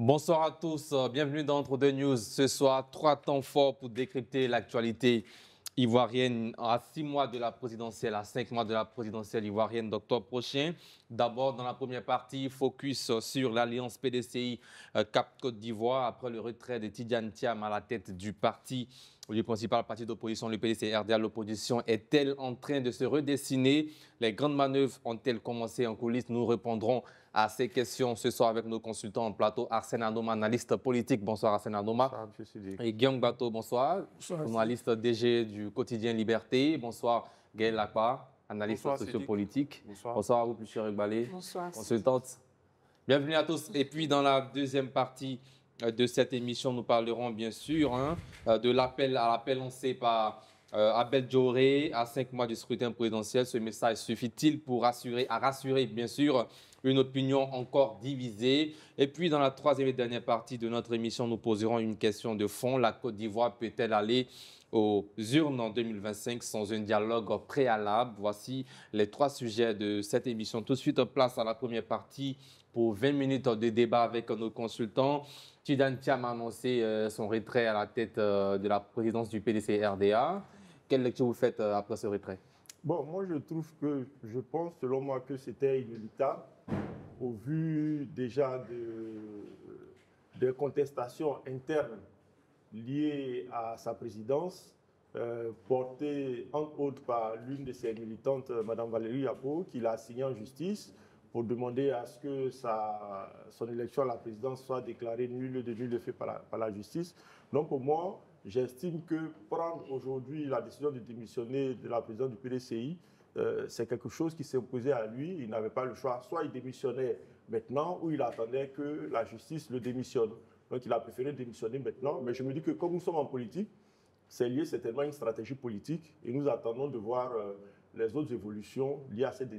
Bonsoir à tous, bienvenue dans Entre deux News. Ce soir, 3 temps forts pour décrypter l'actualité ivoirienne à 6 mois de la présidentielle, à 5 mois de la présidentielle ivoirienne d'octobre prochain. D'abord, dans la première partie, focus sur l'alliance PDCI Cap Côte d'Ivoire après le retrait de Tidjane Thiam à la tête du parti, le principal parti d'opposition, le PDC-RDA. L'opposition est-elle en train de se redessiner? Les grandes manœuvres ont-elles commencé en coulisses? Nous répondrons à ces questions ce soir avec nos consultants en plateau. Arsène Anoma, analyste politique. Bonsoir Arsène Anoma. Bonsoir, M. Sidi. Et Guillaume Bateau, bonsoir. Bonsoir. Journaliste DG du quotidien Liberté. Bonsoir Gaël Lakpa, analyste sociopolitique. Bonsoir. Bonsoir à vous, plus cher Balé. Bonsoir. Consultante. Bienvenue à tous. Et puis dans la deuxième partie de cette émission, nous parlerons bien sûr de l'appel lancé par Abel Djoré à 5 mois du scrutin présidentiel. Ce message suffit-il pour rassurer bien sûr une opinion encore divisée? Et puis dans la troisième et dernière partie de notre émission, nous poserons une question de fond. La Côte d'Ivoire peut-elle aller aux urnes en 2025 sans un dialogue préalable? Voici les 3 sujets de cette émission. Tout de suite, place à la première partie pour 20 minutes de débat avec nos consultants. Tidjane Thiam a annoncé son retrait à la tête de la présidence du PDC-RDA. Quelle lecture vous faites après ce retrait? Bon, moi je pense selon moi que c'était inéluctable au vu déjà des contestations internes liées à sa présidence, portées entre autres par l'une de ses militantes, Mme Valérie Yapo, qui l'a assignée en justice pour demander à ce que son élection à la présidence soit déclarée nulle de fait par la justice. Donc pour moi, j'estime que prendre aujourd'hui la décision de démissionner de la présidence du PDCI, c'est quelque chose qui s'est opposé à lui. Il n'avait pas le choix. Soit il démissionnait maintenant ou il attendait que la justice le démissionne. Donc il a préféré démissionner maintenant. Mais je me dis que comme nous sommes en politique, c'est lié certainement à une stratégie politique et nous attendons de voir les autres évolutions liées à cette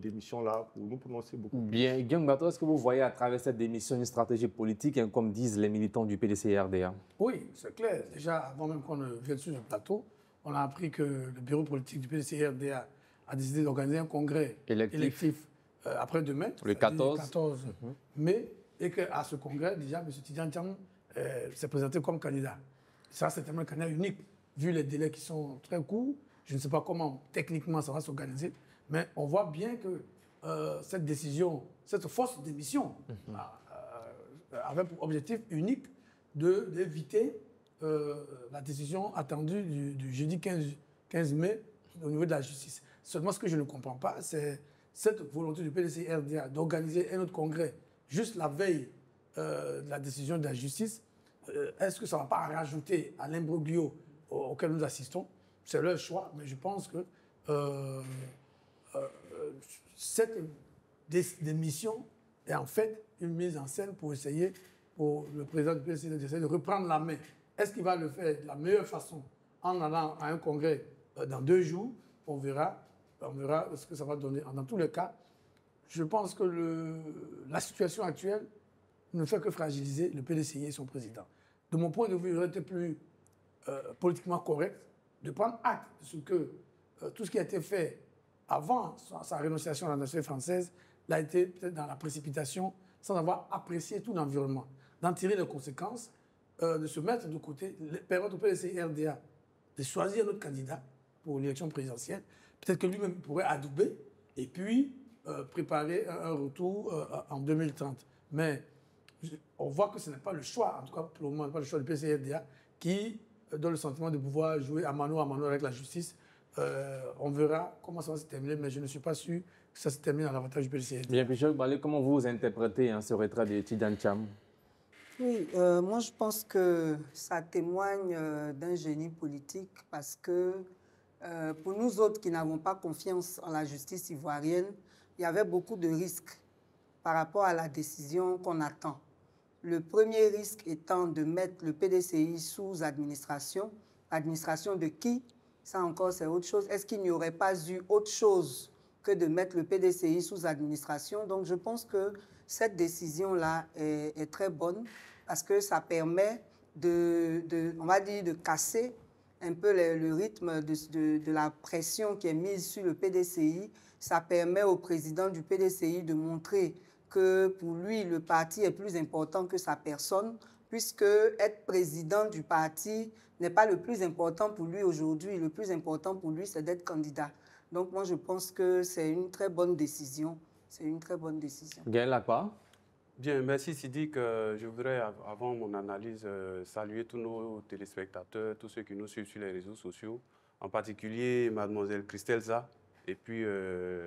démission-là pour nous prononcer beaucoup. Bien, Guillaume Bateau, est-ce que vous voyez à travers cette démission une stratégie politique, comme disent les militants du PDC-RDA? Oui, c'est clair. Déjà, avant même qu'on ne vienne sur le plateau, on a appris que le bureau politique du PDC-RDA a décidé d'organiser un congrès électif après-demain, le 14 mai, et qu'à ce congrès, déjà, M. Tidjane Thiam s'est présenté comme candidat. Ça, c'est tellement un candidat unique, vu les délais qui sont très courts. Je ne sais pas comment techniquement ça va s'organiser, mais on voit bien que cette décision, cette fausse démission, avait pour objectif unique d'éviter la décision attendue du jeudi 15 mai au niveau de la justice. Seulement, ce que je ne comprends pas, c'est cette volonté du PDC-RDA d'organiser un autre congrès juste la veille de la décision de la justice. Est-ce que ça ne va pas rajouter à l'imbroglio auquel nous assistons? C'est leur choix, mais je pense que cette démission est en fait une mise en scène pour essayer, pour le président du PDC, d'essayer de reprendre la main. Est-ce qu'il va le faire de la meilleure façon en allant à un congrès dans 2 jours? On verra ce que ça va donner. Dans tous les cas, je pense que la situation actuelle ne fait que fragiliser le PDCI et son président. De mon point de vue, il aurait été plus politiquement correct de prendre acte de ce que tout ce qui a été fait avant sa rénonciation à la nationalité française l'a été peut-être dans la précipitation, sans avoir apprécié tout l'environnement, d'en tirer les conséquences, de se mettre de côté, permettre au PDC-RDA de choisir notre candidat pour l'élection présidentielle. Peut-être que lui-même pourrait adouber et puis préparer un retour en 2030. Mais on voit que ce n'est pas le choix, en tout cas pour le moment, pas le choix du PDC-RDA qui donne le sentiment de pouvoir jouer à mano avec la justice. On verra comment ça va se terminer, mais je ne suis pas sûr que ça se termine à l'avantage du PDC-RDA. Bien, Pichot Balé, comment vous interprétez ce retrait de Tidjane Thiam? Oui, moi je pense que ça témoigne d'un génie politique parce que pour nous autres qui n'avons pas confiance en la justice ivoirienne, il y avait beaucoup de risques par rapport à la décision qu'on attend. Le premier risque étant de mettre le PDCI sous administration. Administration de qui? Ça encore, c'est autre chose. Est-ce qu'il n'y aurait pas eu autre chose que de mettre le PDCI sous administration? Donc, je pense que cette décision-là est très bonne parce que ça permet on va dire, de casser un peu le rythme de la pression qui est mise sur le PDCI. Ça permet au président du PDCI de montrer que pour lui, le parti est plus important que sa personne, puisque être président du parti n'est pas le plus important pour lui aujourd'hui. Le plus important pour lui, c'est d'être candidat. Donc moi, je pense que c'est une très bonne décision. C'est une très bonne décision. Gaël Lacroix. Bien, merci Sidi. Je voudrais, avant mon analyse, saluer tous nos téléspectateurs, tous ceux qui nous suivent sur les réseaux sociaux, en particulier mademoiselle Christelza, et puis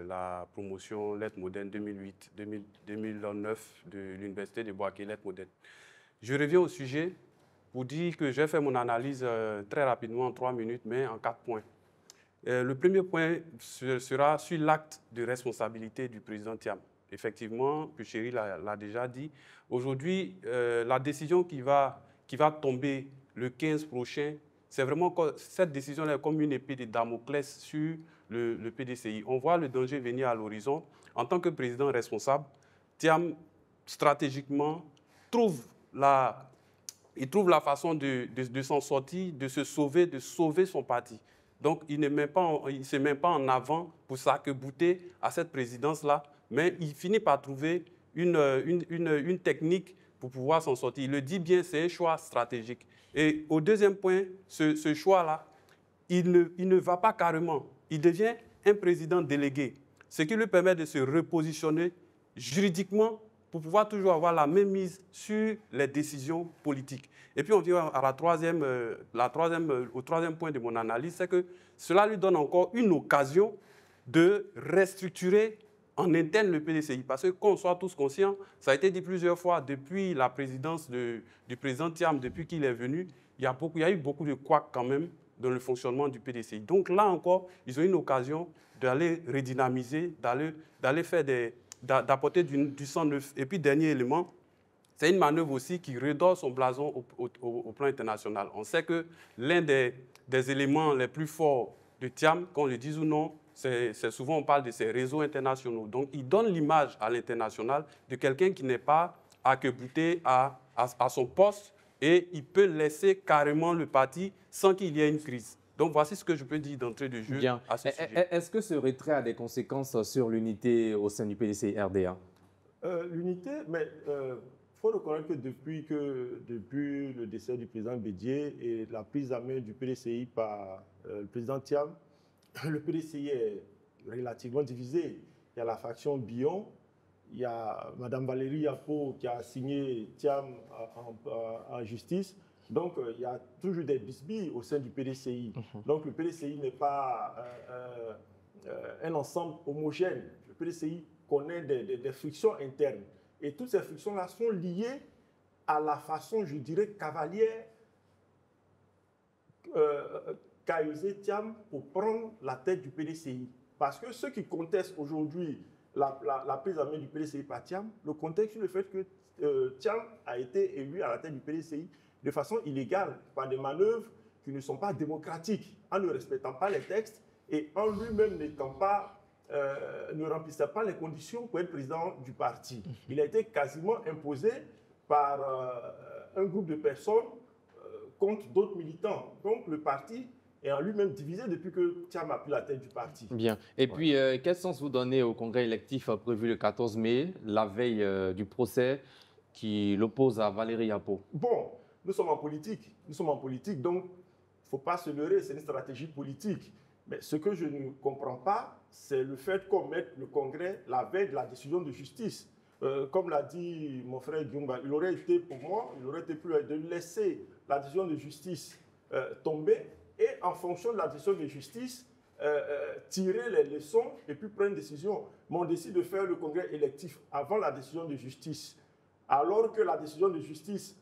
la promotion Lettres Modernes 2008-2009 de l'Université de Bouaké, Lettres Modernes. Je reviens au sujet pour dire que j'ai fait mon analyse très rapidement en 3 minutes, mais en 4 points. Le premier point sera sur l'acte de responsabilité du président Thiam. Effectivement, Puchéry l'a déjà dit. Aujourd'hui, la décision qui va tomber le 15 prochain, c'est vraiment cette décision-là est comme une épée de Damoclès sur le PDCI. On voit le danger venir à l'horizon. En tant que président responsable, Thiam, stratégiquement, trouve la façon de s'en sortir, de se sauver, de sauver son parti. Donc, il ne se met pas en avant pour s'arc-bouter à cette présidence-là, mais il finit par trouver une technique pour pouvoir s'en sortir. Il le dit bien, c'est un choix stratégique. Et au deuxième point, ce choix-là, il ne va pas carrément. Il devient un président délégué, ce qui lui permet de se repositionner juridiquement pour pouvoir toujours avoir la même mise sur les décisions politiques. Et puis on vient à au troisième point de mon analyse, c'est que cela lui donne encore une occasion de restructurer en interne le PDCI. Parce que qu'on soit tous conscients, ça a été dit plusieurs fois depuis la présidence du président Thiam, depuis qu'il est venu, il y a eu beaucoup de couacs quand même dans le fonctionnement du PDCI. Donc là encore, ils ont une occasion d'aller redynamiser, d'aller faire d'apporter du sang neuf. Et puis, dernier élément, c'est une manœuvre aussi qui redore son blason au plan international. On sait que l'un des éléments les plus forts de Thiam, qu'on le dise ou non, c'est souvent on parle de ses réseaux internationaux. Donc, il donne l'image à l'international de quelqu'un qui n'est pas arc-bouté à son poste et il peut laisser carrément le parti sans qu'il y ait une crise. Donc, voici ce que je peux dire d'entrée de jeu à ce sujet. Est-ce que ce retrait a des conséquences sur l'unité au sein du PDCI-RDA? L'unité, mais il faut reconnaître que depuis le décès du président Bédié et la prise en main du PDCI par le président Thiam, le PDCI est relativement divisé. Il y a la faction Billon, il y a Mme Valérie Yapo qui a signé Thiam en justice. Donc, il y a toujours des bisbilles au sein du PDCI. Donc, le PDCI n'est pas un ensemble homogène. Le PDCI connaît des frictions internes. Et toutes ces frictions-là sont liées à la façon, je dirais, cavalière qu'a usé Thiam pour prendre la tête du PDCI. Parce que ceux qui contestent aujourd'hui la prise en main du PDCI par Thiam, le contexte sur le fait que Thiam a été élu à la tête du PDCI de façon illégale, par des manœuvres qui ne sont pas démocratiques, en ne respectant pas les textes et en lui-même ne remplissant pas les conditions pour être président du parti. Il a été quasiment imposé par un groupe de personnes contre d'autres militants. Donc le parti est en lui-même divisé depuis que Thiam a pris la tête du parti. Bien. Et puis, quel sens vous donnez au congrès électif prévu le 14 mai, la veille du procès qui l'oppose à Valérie Yapo? Bon, nous sommes en politique, donc il ne faut pas se leurrer, c'est une stratégie politique. Mais ce que je ne comprends pas, c'est le fait qu'on mette le congrès la veille de la décision de justice. Comme l'a dit mon frère Guillaume, il aurait été pour moi, il aurait été plus de laisser la décision de justice tomber et en fonction de la décision de justice, tirer les leçons et puis prendre une décision. Mais on décide de faire le congrès électif avant la décision de justice. Alors que la décision de justice,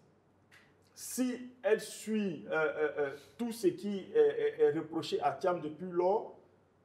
si elle suit tout ce qui est reproché à Thiam depuis lors,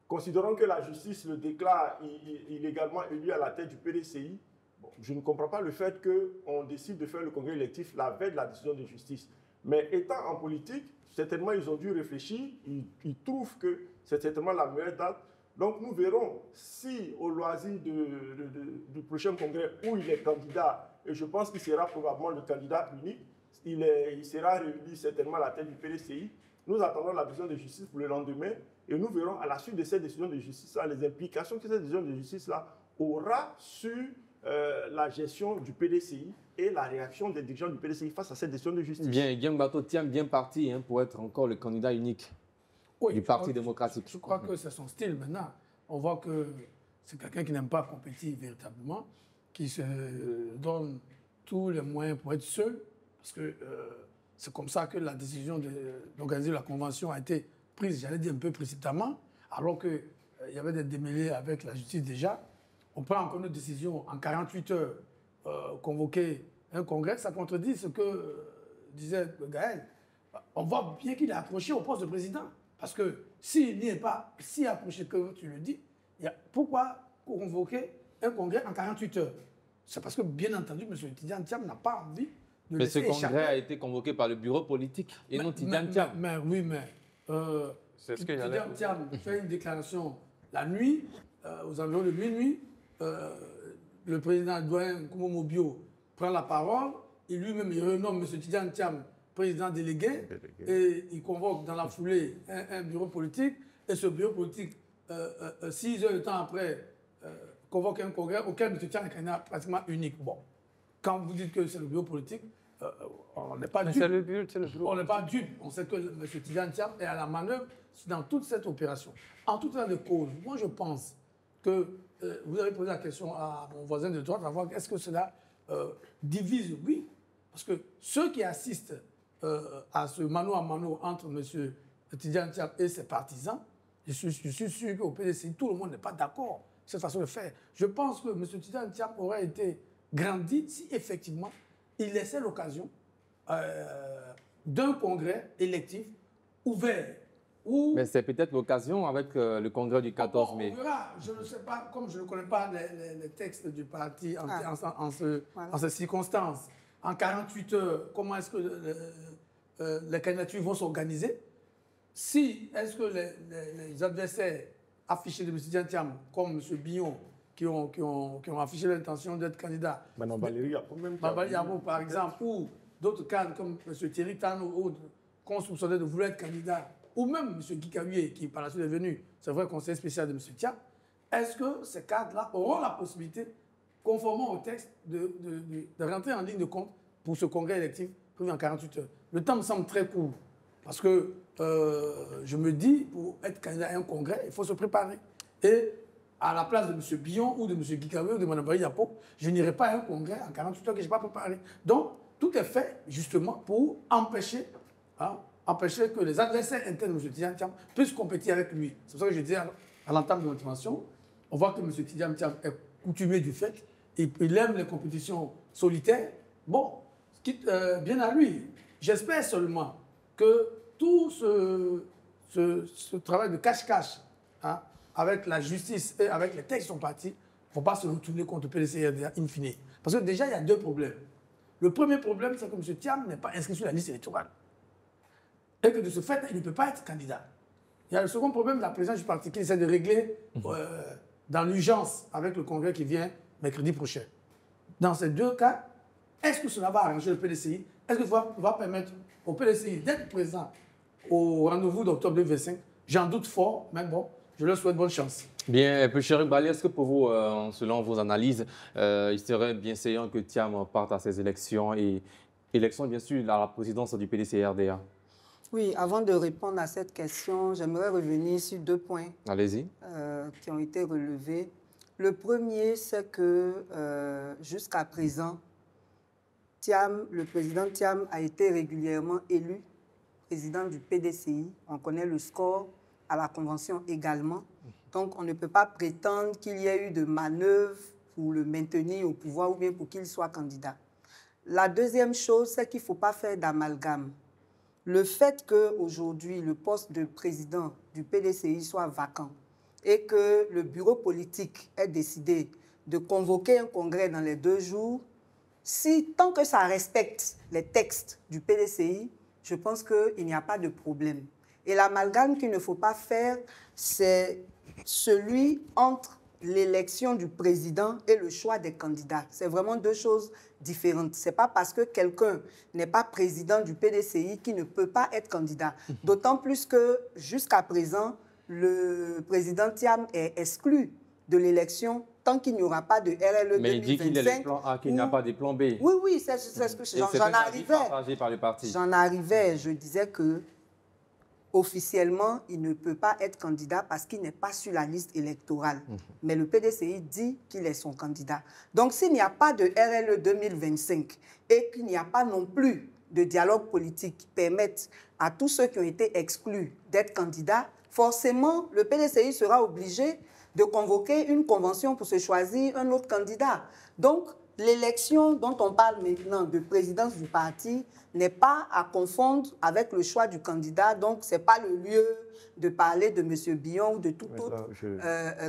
considérant que la justice le déclare illégalement élu à la tête du PDCI, bon, je ne comprends pas le fait qu'on décide de faire le congrès électif la veille de la décision de justice. Mais étant en politique, certainement ils ont dû réfléchir, ils trouvent que c'est certainement la meilleure date. Donc nous verrons si au loisir du prochain congrès où il est candidat, et je pense qu'il sera probablement le candidat unique, il sera réuni certainement à la tête du PDCI. Nous attendons la décision de justice pour le lendemain et nous verrons à la suite de cette décision de justice-là les implications que cette décision de justice-là aura sur la gestion du PDCI et la réaction des dirigeants du PDCI face à cette décision de justice. Bien, Guillaume Bato tient bien parti pour être encore le candidat unique du Parti démocratique. Je crois que c'est son style maintenant. On voit que c'est quelqu'un qui n'aime pas compétir véritablement, qui se donne tous les moyens pour être seul, parce que c'est comme ça que la décision d'organiser la convention a été prise, j'allais dire un peu précipitamment, alors qu'il y avait des démêlés avec la justice déjà. On prend encore une décision en 48 heures, convoquer un congrès, ça contredit ce que disait Gaël. On voit bien qu'il est accroché au poste de président. Parce que s'il n'y est pas si accroché que tu le dis, pourquoi convoquer un congrès en 48 heures? C'est parce que, bien entendu, M. Tidiane Thiam n'a pas envie de laisser échapper. Mais ce congrès a été convoqué par le bureau politique et non Tidiane Thiam. Tidiane Thiam fait une déclaration la nuit, aux environs de minuit. Le président Douane Koumomo Bio prend la parole et lui-même il renomme M. Tidiane Thiam président délégué et il convoque dans la foulée un bureau politique et ce bureau politique, 6 heures de temps après, convoque un congrès auquel M. Thiam est candidat pratiquement unique. Bon, quand vous dites que c'est le bureau politique, on n'est pas dupe. On n'est pas dupe. On sait que M. Tidiane Thiam est à la manœuvre dans toute cette opération. En tout état de cause, moi je pense que vous avez posé la question à mon voisin de droite, à voir est-ce que cela divise? Oui, parce que ceux qui assistent à ce mano à mano entre M. Tidiane Thiam et ses partisans, je suis sûr qu'au PDCI, tout le monde n'est pas d'accord sur cette façon de faire. Je pense que M. Tidiane Thiam aurait été grandi si effectivement il laissait l'occasion d'un congrès électif ouvert. Mais c'est peut-être l'occasion avec le congrès du 14 mai. On verra. Je ne sais pas, comme je ne connais pas les textes du parti en ces circonstances. En 48 heures, comment est-ce que les candidatures vont s'organiser? Est-ce que les adversaires affichés de M. Tidiane Thiam, comme M. Billon, qui ont affiché l'intention d'être candidat, Mme Valérie Yabo, par exemple, ou d'autres cadres comme M. Thierry Tano, ou qu'on soupçonnait de vouloir être candidat, ou même M. Guy Kabuye, qui par la suite est venu, c'est vrai, conseiller spécial de M. Thiam, est-ce que ces cadres-là auront la possibilité, conformément au texte, de rentrer en ligne de compte pour ce congrès électif prévu en 48 heures? Le temps me semble très court, parce que je me dis, pour être candidat à un congrès, il faut se préparer. Et à la place de M. Billon ou de M. Guy Kabuye ou de Mme Yapo, je n'irai pas à un congrès en 48 heures que je n'ai pas préparé. Donc, tout est fait justement pour empêcher que les adversaires internes de M. Tidiane Thiam puissent compétir avec lui. C'est pour ça que je dis à l'entame de notre intervention, on voit que M. Tidiane Thiam est coutumier du fait, il aime les compétitions solitaires. Bon, bien à lui. J'espère seulement que tout ce travail de cache-cache avec la justice et avec les textes sont partis, ne faut pas se retourner contre le PDCI in fine. Parce que déjà, il y a deux problèmes. Le premier problème, c'est que M. Thiam n'est pas inscrit sur la liste électorale. Et que de ce fait, il ne peut pas être candidat. Il y a le second problème, la présidence du parti qui essaie de régler dans l'urgence avec le congrès qui vient mercredi prochain. Dans ces deux cas, est-ce que cela va arranger le PDCI? Est-ce que ça va permettre au PDCI d'être présent au rendez-vous d'octobre 2025? J'en doute fort, mais bon, je leur souhaite bonne chance. Bien, Chérif Bali, est-ce que pour vous, selon vos analyses, il serait bien séant que Thiam parte à ces élections et élections, bien sûr, à la présidence du PDCI-RDA? Oui, avant de répondre à cette question, j'aimerais revenir sur 2 points qui ont été relevés. Le premier, c'est que jusqu'à présent, le président Thiam a été régulièrement élu président du PDCI. On connaît le score à la Convention également. Donc, on ne peut pas prétendre qu'il y ait eu de manœuvre pour le maintenir au pouvoir ou bien pour qu'il soit candidat. La deuxième chose, c'est qu'il ne faut pas faire d'amalgame. Le fait qu'aujourd'hui, le poste de président du PDCI soit vacant et que le bureau politique ait décidé de convoquer un congrès dans les 2 jours, tant que ça respecte les textes du PDCI, je pense qu'il n'y a pas de problème. Et l'amalgame qu'il ne faut pas faire, c'est celui entre l'élection du président et le choix des candidats. C'est vraiment 2 choses différentes. Ce n'est pas parce que quelqu'un n'est pas président du PDCI qu'il ne peut pas être candidat. D'autant plus que jusqu'à présent, le président Thiam est exclu de l'élection tant qu'il n'y aura pas de RLE 2025... Mais il dit qu'il n'y a pas de plan B. Oui, oui, c'est ce que j'en arrivais. Partagé par le parti. J'en arrivais, je disais que officiellement, il ne peut pas être candidat parce qu'il n'est pas sur la liste électorale. Mais le PDCI dit qu'il est son candidat. Donc, s'il n'y a pas de RLE 2025 et qu'il n'y a pas non plus de dialogue politique qui permette à tous ceux qui ont été exclus d'être candidats, forcément, le PDCI sera obligé de convoquer une convention pour se choisir un autre candidat. Donc, l'élection dont on parle maintenant de présidence du parti n'est pas à confondre avec le choix du candidat. Donc, ce n'est pas le lieu de parler de M. Billon ou de tout autre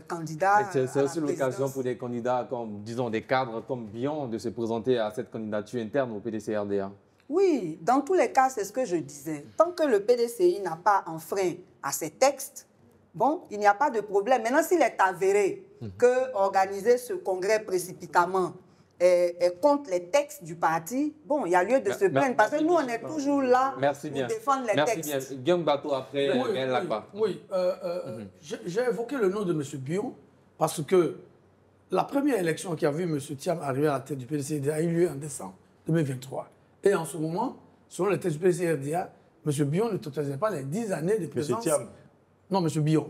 candidat. C'est aussi l'occasion pour des candidats, comme, disons, des cadres comme Billon, de se présenter à cette candidature interne au PDC-RDA. Oui, dans tous les cas, c'est ce que je disais. Tant que le PDCI n'a pas enfreint à ses textes, bon, il n'y a pas de problème. Maintenant, s'il est avéré que organiser ce congrès précipitamment est contre les textes du parti, bon, il y a lieu de se plaindre. Parce que nous, on est toujours là pour défendre les textes. Merci bien. Guillaume Bateau, après, Gaël Lagba. Oui, j'ai évoqué le nom de M. Billon parce que la première élection qui a vu M. Thiam arriver à la tête du PDC-RDA a eu lieu en décembre 2023. Et en ce moment, selon les textes du PDC-RDA, M. Billon ne totalisait pas les 10 années de présence. M. Thiam. Non, M. Billon.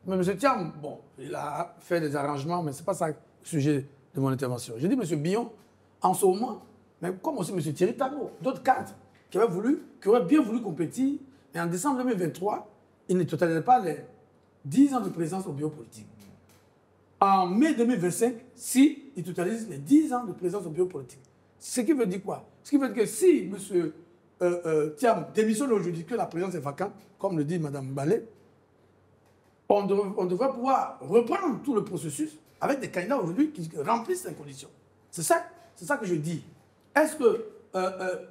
Mais M. Thiam, bon, il a fait des arrangements, mais ce n'est pas ça le sujet de mon intervention. J'ai dit M. Billon, en ce moment, mais comme aussi M. Thierry Tabo, d'autres cadres qui auraient bien voulu compétir, et en décembre 2023, ils ne totalisaient pas les 10 ans de présence au bureau politique. En mai 2025, si ils totalisent les 10 ans de présence au bureau politique. Ce qui veut dire quoi? Ce qui veut dire que si M. Thiam démissionne aujourd'hui, que la présidence est vacante, comme le dit Mme Ballet, on devrait pouvoir reprendre tout le processus avec des candidats aujourd'hui qui remplissent les conditions. C'est ça que je dis. Est-ce que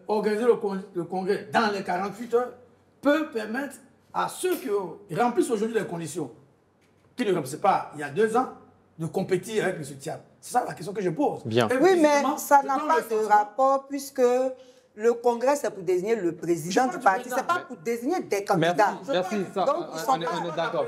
organiser le congrès dans les 48 heures peut permettre à ceux qui remplissent aujourd'hui les conditions, qui ne remplissaient pas il y a 2 ans, de compétir avec M. Thiam? C'est ça la question que je pose. Bien. Oui, mais ça n'a pas de rapport puisque le congrès, c'est pour désigner le président du parti. Ce n'est pas pour désigner des candidats. Merci. Donc, on est d'accord.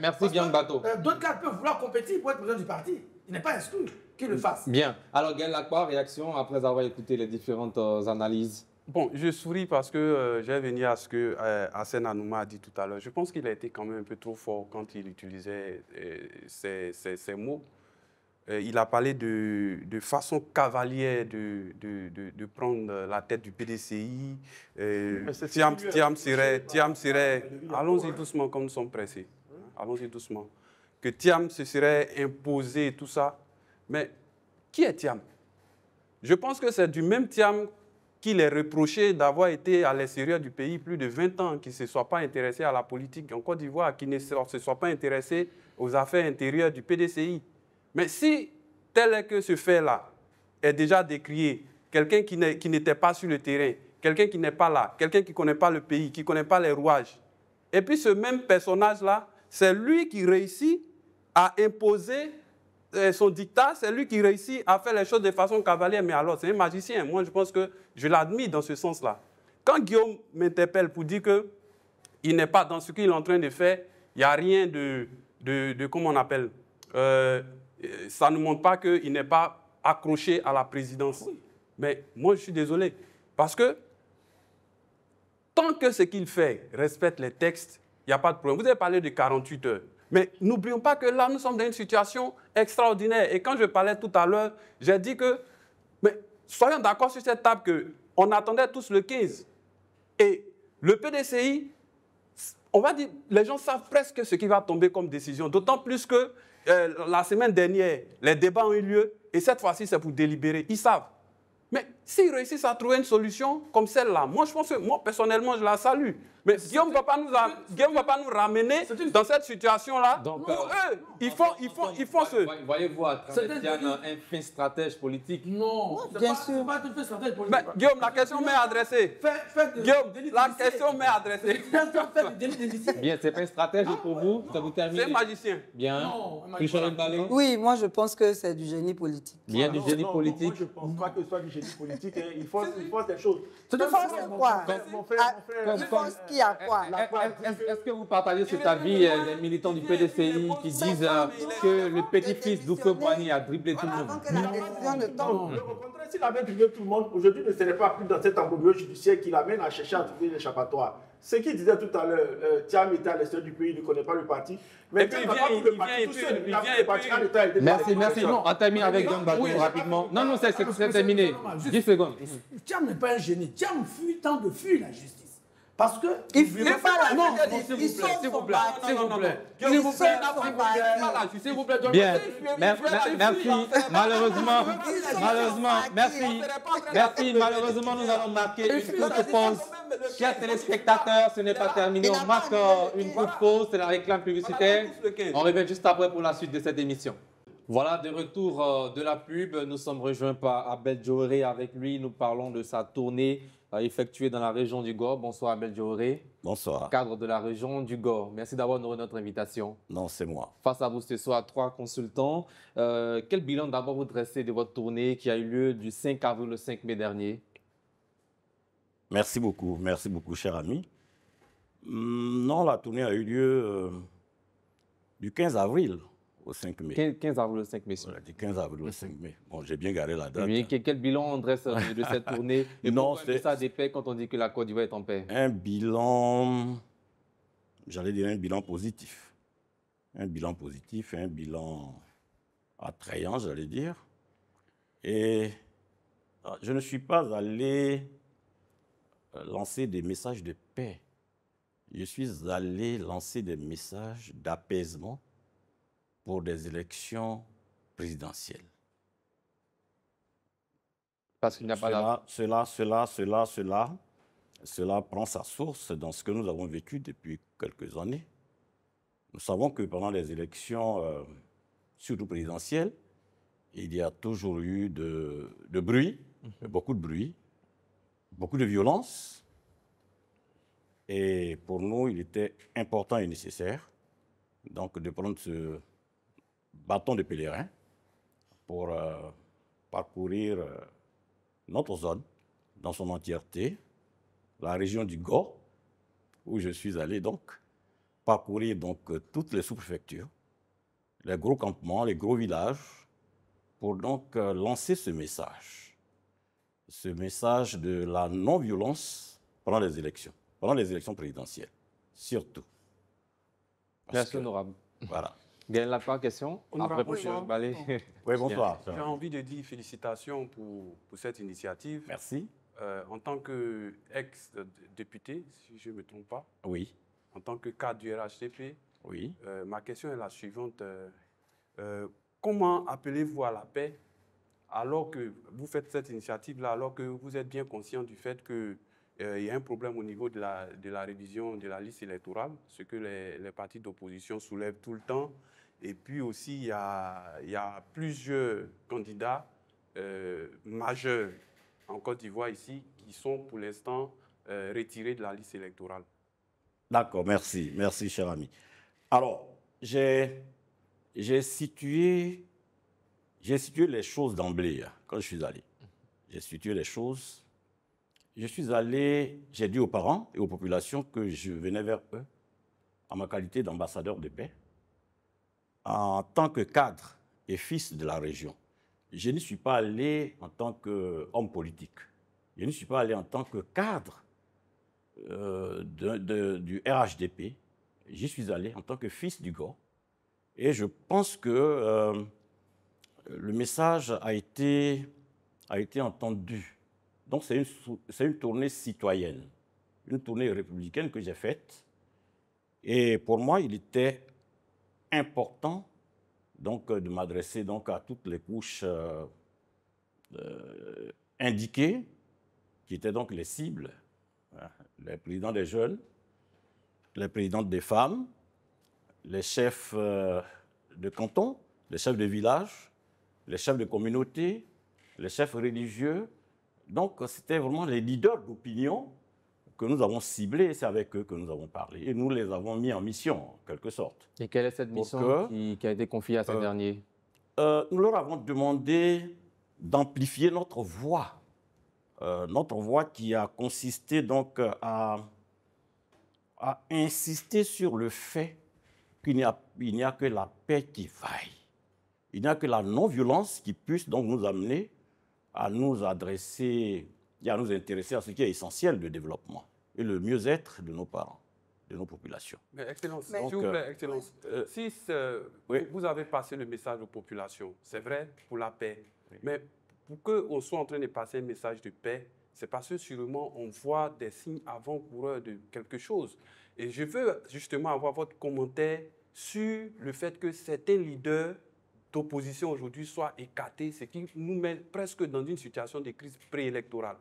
Merci, Guillaume Bateau. D'autres cas peuvent vouloir compétir pour être président du parti. Il n'est pas exclu qu'ils le fassent. Bien. Alors, Gaël Lagba, réaction après avoir écouté les différentes analyses? Bon, je souris parce que j'ai venu à ce que Hassen Anouma a dit tout à l'heure. Je pense qu'il a été quand même un peu trop fort quand il utilisait ces mots. Il a parlé de façon cavalière de prendre la tête du PDCI. Thiam serait... Allons-y doucement comme nous sommes pressés. Allons-y doucement. Que Thiam se serait imposé, tout ça. Mais qui est Thiam? Je pense que c'est du même Thiam qu'il est reproché d'avoir été à l'extérieur du pays plus de 20 ans, qui ne se soit pas intéressé à la politique en Côte d'Ivoire, qui ne se soit pas intéressé aux affaires intérieures du PDCI. Mais si tel est que ce fait-là est déjà décrié, quelqu'un qui n'était pas sur le terrain, quelqu'un qui n'est pas là, quelqu'un qui ne connaît pas le pays, qui ne connaît pas les rouages, et puis ce même personnage-là, c'est lui qui réussit à imposer son dictat, c'est lui qui réussit à faire les choses de façon cavalière, mais alors c'est un magicien. Moi, je pense que je l'admire dans ce sens-là. Quand Guillaume m'interpelle pour dire qu'il n'est pas dans ce qu'il est en train de faire, il n'y a rien de comment on appelle, ça ne montre pas qu'il n'est pas accroché à la présidence. Mais moi, je suis désolé, parce que tant que ce qu'il fait respecte les textes, il n'y a pas de problème. Vous avez parlé de 48 heures. Mais n'oublions pas que là, nous sommes dans une situation extraordinaire. Et quand je parlais tout à l'heure, j'ai dit que, mais soyons d'accord sur cette table qu'on attendait tous le 15. Et le PDCI, on va dire, les gens savent presque ce qui va tomber comme décision. D'autant plus que la semaine dernière, les débats ont eu lieu. Et cette fois-ci, c'est pour délibérer. Ils savent. Mais s'ils réussissent à trouver une solution comme celle-là, moi, je pense que, moi, personnellement, je la salue. Mais Guillaume ne va pas nous ramener dans cette situation-là. Donc, eux, ils font ce... Voyez-vous à travers un fin stratège politique? Non, bien sûr. C'est pas un fin stratège politique. Mais, Guillaume, la question m'est adressée. Guillaume, la question m'est adressée. Bien, c'est pas un stratège pour vous? Ça vous termine? C'est un magicien. Bien. Richard Mbalé? Oui, moi, je pense que c'est du génie politique. Bien, du génie politique. Moi, je ne pense pas que ce soit du génie politique. politique, hein, il faut des choses. Tu forces quoi? Mon frère, Tu forces qui à quoi? Est-ce que vous partagez cet avis des militants du PDCI qui disent que le petit-fils d'Oufoué-Boigny a dribblé tout le monde? Avant que la décision ne tombe. Au contraire, s'il avait dribblé tout le monde, aujourd'hui ne serait pas plus dans cet embrouille judiciaire qui l'amène à chercher à trouver l'échappatoire. Ce qu'il disait tout à l'heure, Thiam était à l'extérieur du pays, il ne connaît pas le parti. Mais puis il Merci. Non, on termine avec John Badou rapidement. Non, c'est terminé. 10 secondes. Thiam n'est pas un génie. Thiam tente de fuir la justice. Parce que... Il ne fait pas la justice. S'il vous plaît. Bien. Merci. Malheureusement, merci. Malheureusement, nous allons marquer une courte pause. Chers téléspectateurs, ce n'est pas terminé. On marque une courte pause. C'est la réclame publicitaire. On revient juste après pour la suite de cette émission. Voilà, de retour de la pub. Nous sommes rejoints par Abel Dioré. Avec lui, nous parlons de sa tournée effectuée dans la région du Gor. Bonsoir Abel Dioré. Bonsoir. Cadre de la région du Gor. Merci d'avoir honoré notre invitation. Non, c'est moi. Face à vous ce soir, 3 consultants. Quel bilan d'abord vous dressez de votre tournée qui a eu lieu du 5 avril au 5 mai dernier? Merci beaucoup, cher ami. Non, la tournée a eu lieu du 15 avril au 5 mai. 15 avril au 5 mai. Voilà, du 15 avril au 5 mai. Bon, j'ai bien garé la date. Mais quel bilan on dresse de cette tournée? Et non, c'est ça des paix quand on dit que la Côte d'Ivoire est en paix? Un bilan, j'allais dire un bilan positif. Un bilan positif, un bilan attrayant, j'allais dire. Et je ne suis pas allé lancer des messages de paix. Je suis allé lancer des messages d'apaisement pour des élections présidentielles. Parce qu'il n'y a pas Cela prend sa source dans ce que nous avons vécu depuis quelques années. Nous savons que pendant les élections, surtout présidentielles, il y a toujours eu de bruit, beaucoup de bruit, beaucoup de violence. Et pour nous, il était important et nécessaire donc, de prendre ce bâton de pèlerin pour parcourir notre zone dans son entièreté, la région du Gor, où je suis allé donc parcourir donc, toutes les sous-préfectures, les gros campements, les gros villages, pour donc lancer ce message de la non-violence pendant les élections présidentielles, surtout. Merci, honorable. Voilà. Gaël Lapa, question? Après, oui, oui, bonsoir. J'ai envie de dire félicitations pour cette initiative. Merci. En tant qu'ex-député, si je ne me trompe pas, Oui. en tant que cadre du RHDP, Oui. Ma question est la suivante. Comment appelez-vous à la paix alors que vous faites cette initiative-là, alors que vous êtes bien conscient du fait qu'il y a un problème au niveau de la révision de la liste électorale, ce que les partis d'opposition soulèvent tout le temps. Et puis aussi, il y a plusieurs candidats majeurs en Côte d'Ivoire ici qui sont pour l'instant retirés de la liste électorale. D'accord, merci. Merci, cher ami. Alors, j'ai situé les choses d'emblée quand je suis allé. J'ai situé les choses. Je suis allé, j'ai dit aux parents et aux populations que je venais vers eux en ma qualité d'ambassadeur de paix, en tant que cadre et fils de la région. Je n'y suis pas allé en tant qu'homme politique. Je n'y suis pas allé en tant que cadre du RHDP. J'y suis allé en tant que fils du Gor. Et je pense que le message a été entendu. Donc c'est une tournée citoyenne, une tournée républicaine que j'ai faite. Et pour moi, il était important donc, de m'adresser donc, à toutes les couches indiquées, qui étaient donc les cibles, les présidents des jeunes, les présidentes des femmes, les chefs de canton, les chefs de village, les chefs de communauté, les chefs religieux. Donc, c'était vraiment les leaders d'opinion que nous avons ciblés, et c'est avec eux que nous avons parlé. Et nous les avons mis en mission, en quelque sorte. Et quelle est cette mission qui a été confiée à ces derniers? Nous leur avons demandé d'amplifier notre voix notre voix qui a consisté donc à insister sur le fait qu'il n'y a que la paix qui vaille. Il n'y a que la non-violence qui puisse donc nous amener à nous adresser et à nous intéresser à ce qui est essentiel de développement et le mieux-être de nos parents, de nos populations. Mais Excellence, Mais- s'il vous plaît, Excellence, si oui. vous avez passé le message aux populations, c'est vrai, pour la paix, mais pour qu'on soit en train de passer un message de paix, c'est parce que sûrement on voit des signes avant-coureurs de quelque chose. Et je veux justement avoir votre commentaire sur le fait que certains leaders d'opposition aujourd'hui soient écartés, ce qui nous met presque dans une situation de crise préélectorale.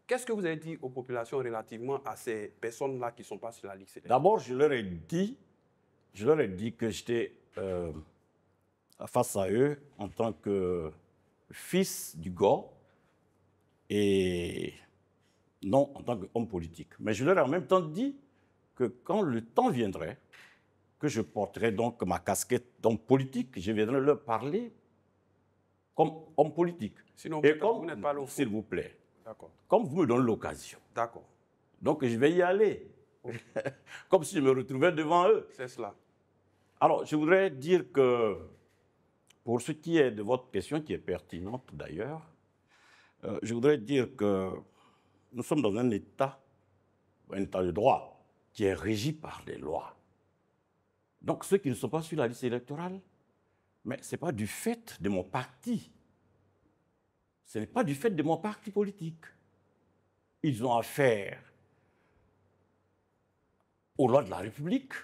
Qu'est-ce que vous avez dit aux populations relativement à ces personnes-là qui ne sont pas sur la liste électorale? D'abord, je leur ai dit que j'étais face à eux en tant que fils du Gor et non en tant qu'homme politique. Mais je leur ai en même temps dit que quand le temps viendrait, que je porterai donc ma casquette d'homme politique, je viendrai leur parler comme homme politique. Sinon, Et vous n'êtes pas là au fond. s'il vous plaît, D'accord, comme vous me donnez l'occasion, d'accord, donc je vais y aller, comme si je me retrouvais devant eux. c'est cela. Alors, je voudrais dire que, pour ce qui est de votre question, qui est pertinente d'ailleurs, je voudrais dire que nous sommes dans un état de droit, qui est régi par les lois. Donc, ceux qui ne sont pas sur la liste électorale, mais ce n'est pas du fait de mon parti. Ce n'est pas du fait de mon parti politique. Ils ont affaire aux lois de la République.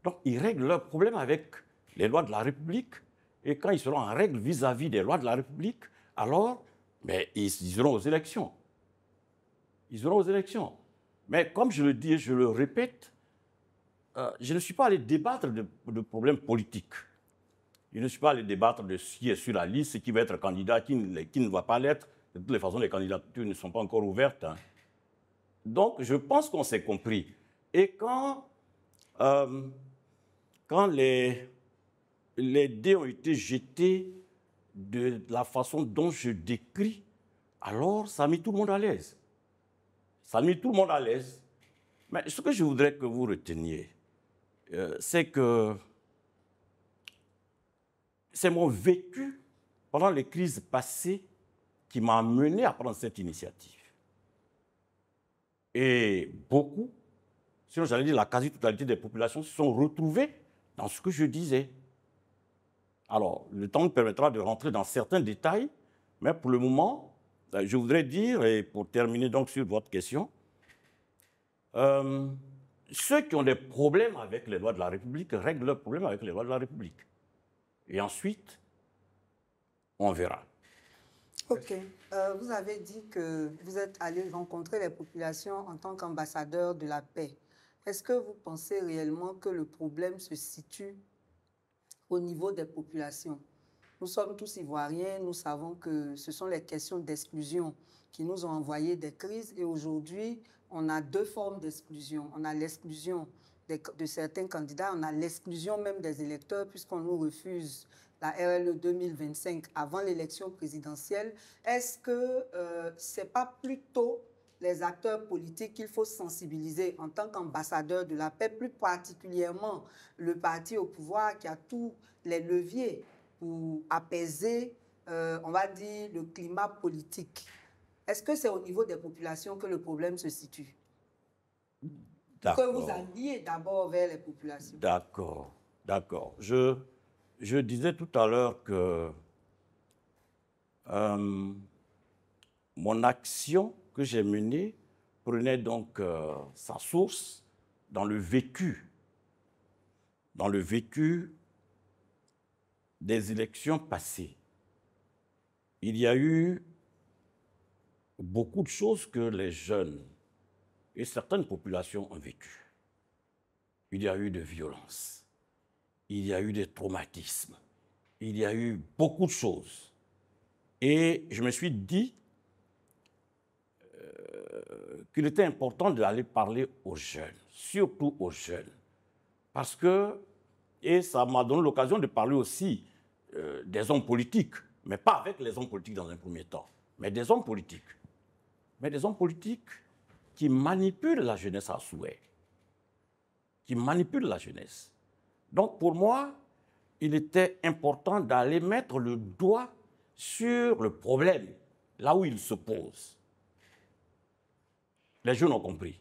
Donc, ils règlent leurs problèmes avec les lois de la République. Et quand ils seront en règle vis-à-vis des lois de la République, alors, mais ils iront aux élections. Ils iront aux élections. Mais comme je le dis et je le répète, je ne suis pas allé débattre de problèmes politiques. Je ne suis pas allé débattre de ce qui est sur la liste, qui va être candidat, qui ne va pas l'être. De toutes les façons, les candidatures ne sont pas encore ouvertes. Hein. Donc, je pense qu'on s'est compris. Et quand les dés ont été jetés de la façon dont je décris, alors ça a mis tout le monde à l'aise. Ça a mis tout le monde à l'aise. Mais ce que je voudrais que vous reteniez, c'est que c'est mon vécu pendant les crises passées qui m'a amené à prendre cette initiative. Et beaucoup, sinon j'allais dire la quasi-totalité des populations, se sont retrouvées dans ce que je disais. Alors, le temps me permettra de rentrer dans certains détails, mais pour le moment, je voudrais dire, et pour terminer donc sur votre question, ceux qui ont des problèmes avec les lois de la République règlent leurs problèmes avec les lois de la République. Et ensuite, on verra. Ok. Vous avez dit que vous êtes allé rencontrer les populations en tant qu'ambassadeur de la paix. Est-ce que vous pensez réellement que le problème se situe au niveau des populations? Nous sommes tous Ivoiriens, nous savons que ce sont les questions d'exclusion qui nous ont envoyé des crises et aujourd'hui, on a deux formes d'exclusion. On a l'exclusion de certains candidats, on a l'exclusion même des électeurs puisqu'on nous refuse la RLE 2025 avant l'élection présidentielle. Est-ce que ce n'est pas plutôt les acteurs politiques qu'il faut sensibiliser en tant qu'ambassadeurs de la paix, plus particulièrement le parti au pouvoir qui a tous les leviers pour apaiser, on va dire, le climat politique? Est-ce que c'est au niveau des populations que le problème se situe? Que vous alliez d'abord vers les populations. D'accord, d'accord. Je disais tout à l'heure que mon action que j'ai menée prenait donc sa source dans le vécu des élections passées. Il y a eu beaucoup de choses que les jeunes et certaines populations ont vécues. Il y a eu de violences, il y a eu des traumatismes, il y a eu beaucoup de choses. Et je me suis dit qu'il était important d'aller parler aux jeunes, surtout aux jeunes. Parce que, et ça m'a donné l'occasion de parler aussi des hommes politiques, mais pas avec les hommes politiques dans un premier temps, mais des hommes politiques. mais des hommes politiques qui manipulent la jeunesse à souhait, qui manipulent la jeunesse. Donc pour moi, il était important d'aller mettre le doigt sur le problème, là où il se pose. Les jeunes ont compris.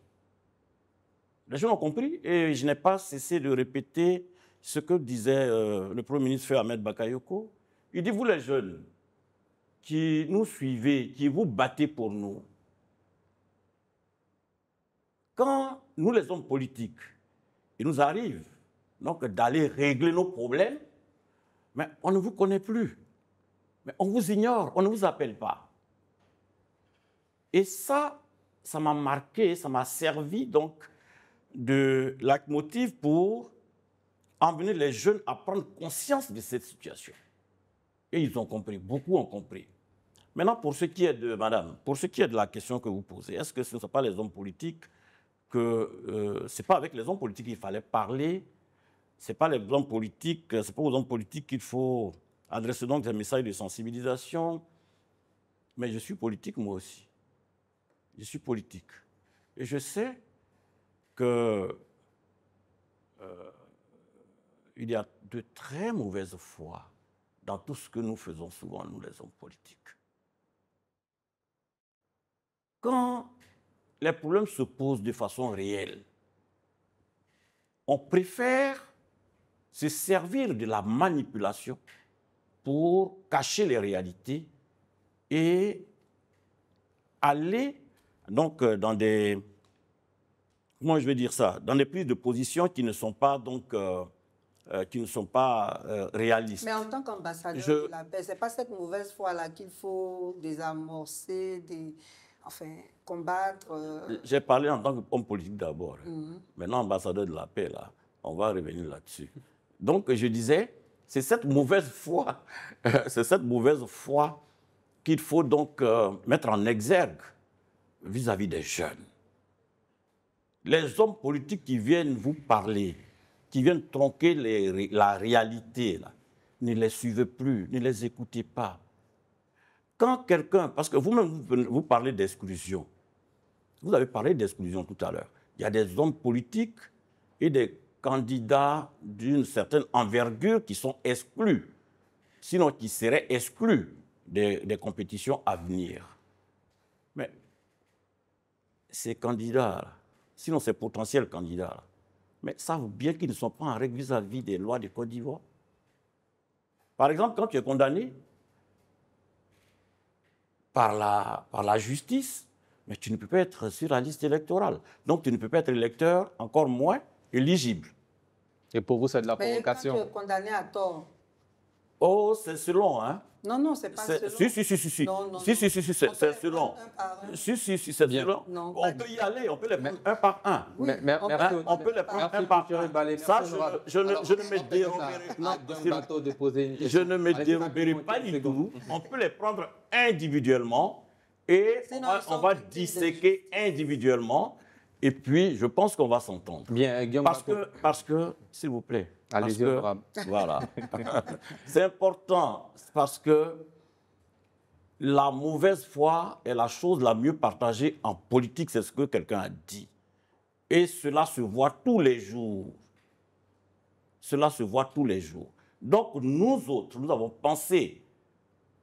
Les jeunes ont compris et je n'ai pas cessé de répéter ce que disait le Premier ministre Ahmed Bakayoko. Il dit, vous les jeunes qui nous suivez, qui vous battez pour nous, quand nous les hommes politiques, il nous arrive donc d'aller régler nos problèmes, mais on ne vous connaît plus. Mais on vous ignore, on ne vous appelle pas. Et ça m'a marqué, ça m'a servi donc de leitmotiv pour emmener les jeunes à prendre conscience de cette situation. Et ils ont compris, beaucoup ont compris. Maintenant, pour ce qui est de, madame, pour ce qui est de la question que vous posez, est-ce que ce ne sont pas les hommes politiques c'est pas avec les hommes politiques qu'il fallait parler, c'est pas les hommes politiques, c'est pas aux hommes politiques qu'il faut adresser donc des messages de sensibilisation. Mais je suis politique moi aussi. Je suis politique. Et je sais que il y a de très mauvaises foi dans tout ce que nous faisons souvent, nous les hommes politiques. Quand les problèmes se posent de façon réelle, on préfère se servir de la manipulation pour cacher les réalités et aller donc dans des, comment je vais dire ça, dans des prises de position qui ne sont pas donc réalistes. Mais en tant qu'ambassadeur de la paix, ce n'est pas cette mauvaise foi-là qu'il faut désamorcer, combattre. J'ai parlé en tant qu'homme politique d'abord. Maintenant, ambassadeur de la paix, là, on va revenir là-dessus. Donc, je disais, c'est cette mauvaise foi, qu'il faut donc mettre en exergue vis-à-vis des jeunes. Les hommes politiques qui viennent vous parler, qui viennent tronquer la réalité, là, ne les suivez plus, ne les écoutez pas. Quand quelqu'un, parce que vous-même, vous parlez d'exclusion, vous avez parlé d'exclusion tout à l'heure. Il y a des hommes politiques et des candidats d'une certaine envergure qui sont exclus, sinon qui seraient exclus des compétitions à venir. Mais ces candidats, sinon ces potentiels candidats, mais savent bien qu'ils ne sont pas en règle vis-à-vis des lois de Côte d'Ivoire. Par exemple, quand tu es condamné par la justice, mais tu ne peux pas être sur la liste électorale. Donc, tu ne peux pas être électeur, encore moins éligible. Et pour vous, c'est de la provocation. Mais quand tu es condamné à tort. Oh, c'est selon, hein? Non, c'est pas selon. Si. Non, c'est selon. Si, c'est selon. Non, on peut y aller, on peut les prendre un par un. Oui, on peut les prendre un par un. Ça, je ne me déroberai pas. Je ne me déroberai pas du tout. On peut les prendre individuellement et on va disséquer individuellement. Et puis, je pense qu'on va s'entendre. Bien, parce que, s'il vous plaît, allez-y, voilà. C'est important parce que la mauvaise foi est la chose la mieux partagée en politique, c'est ce que quelqu'un a dit. Et cela se voit tous les jours. Cela se voit tous les jours. Donc, nous autres, nous avons pensé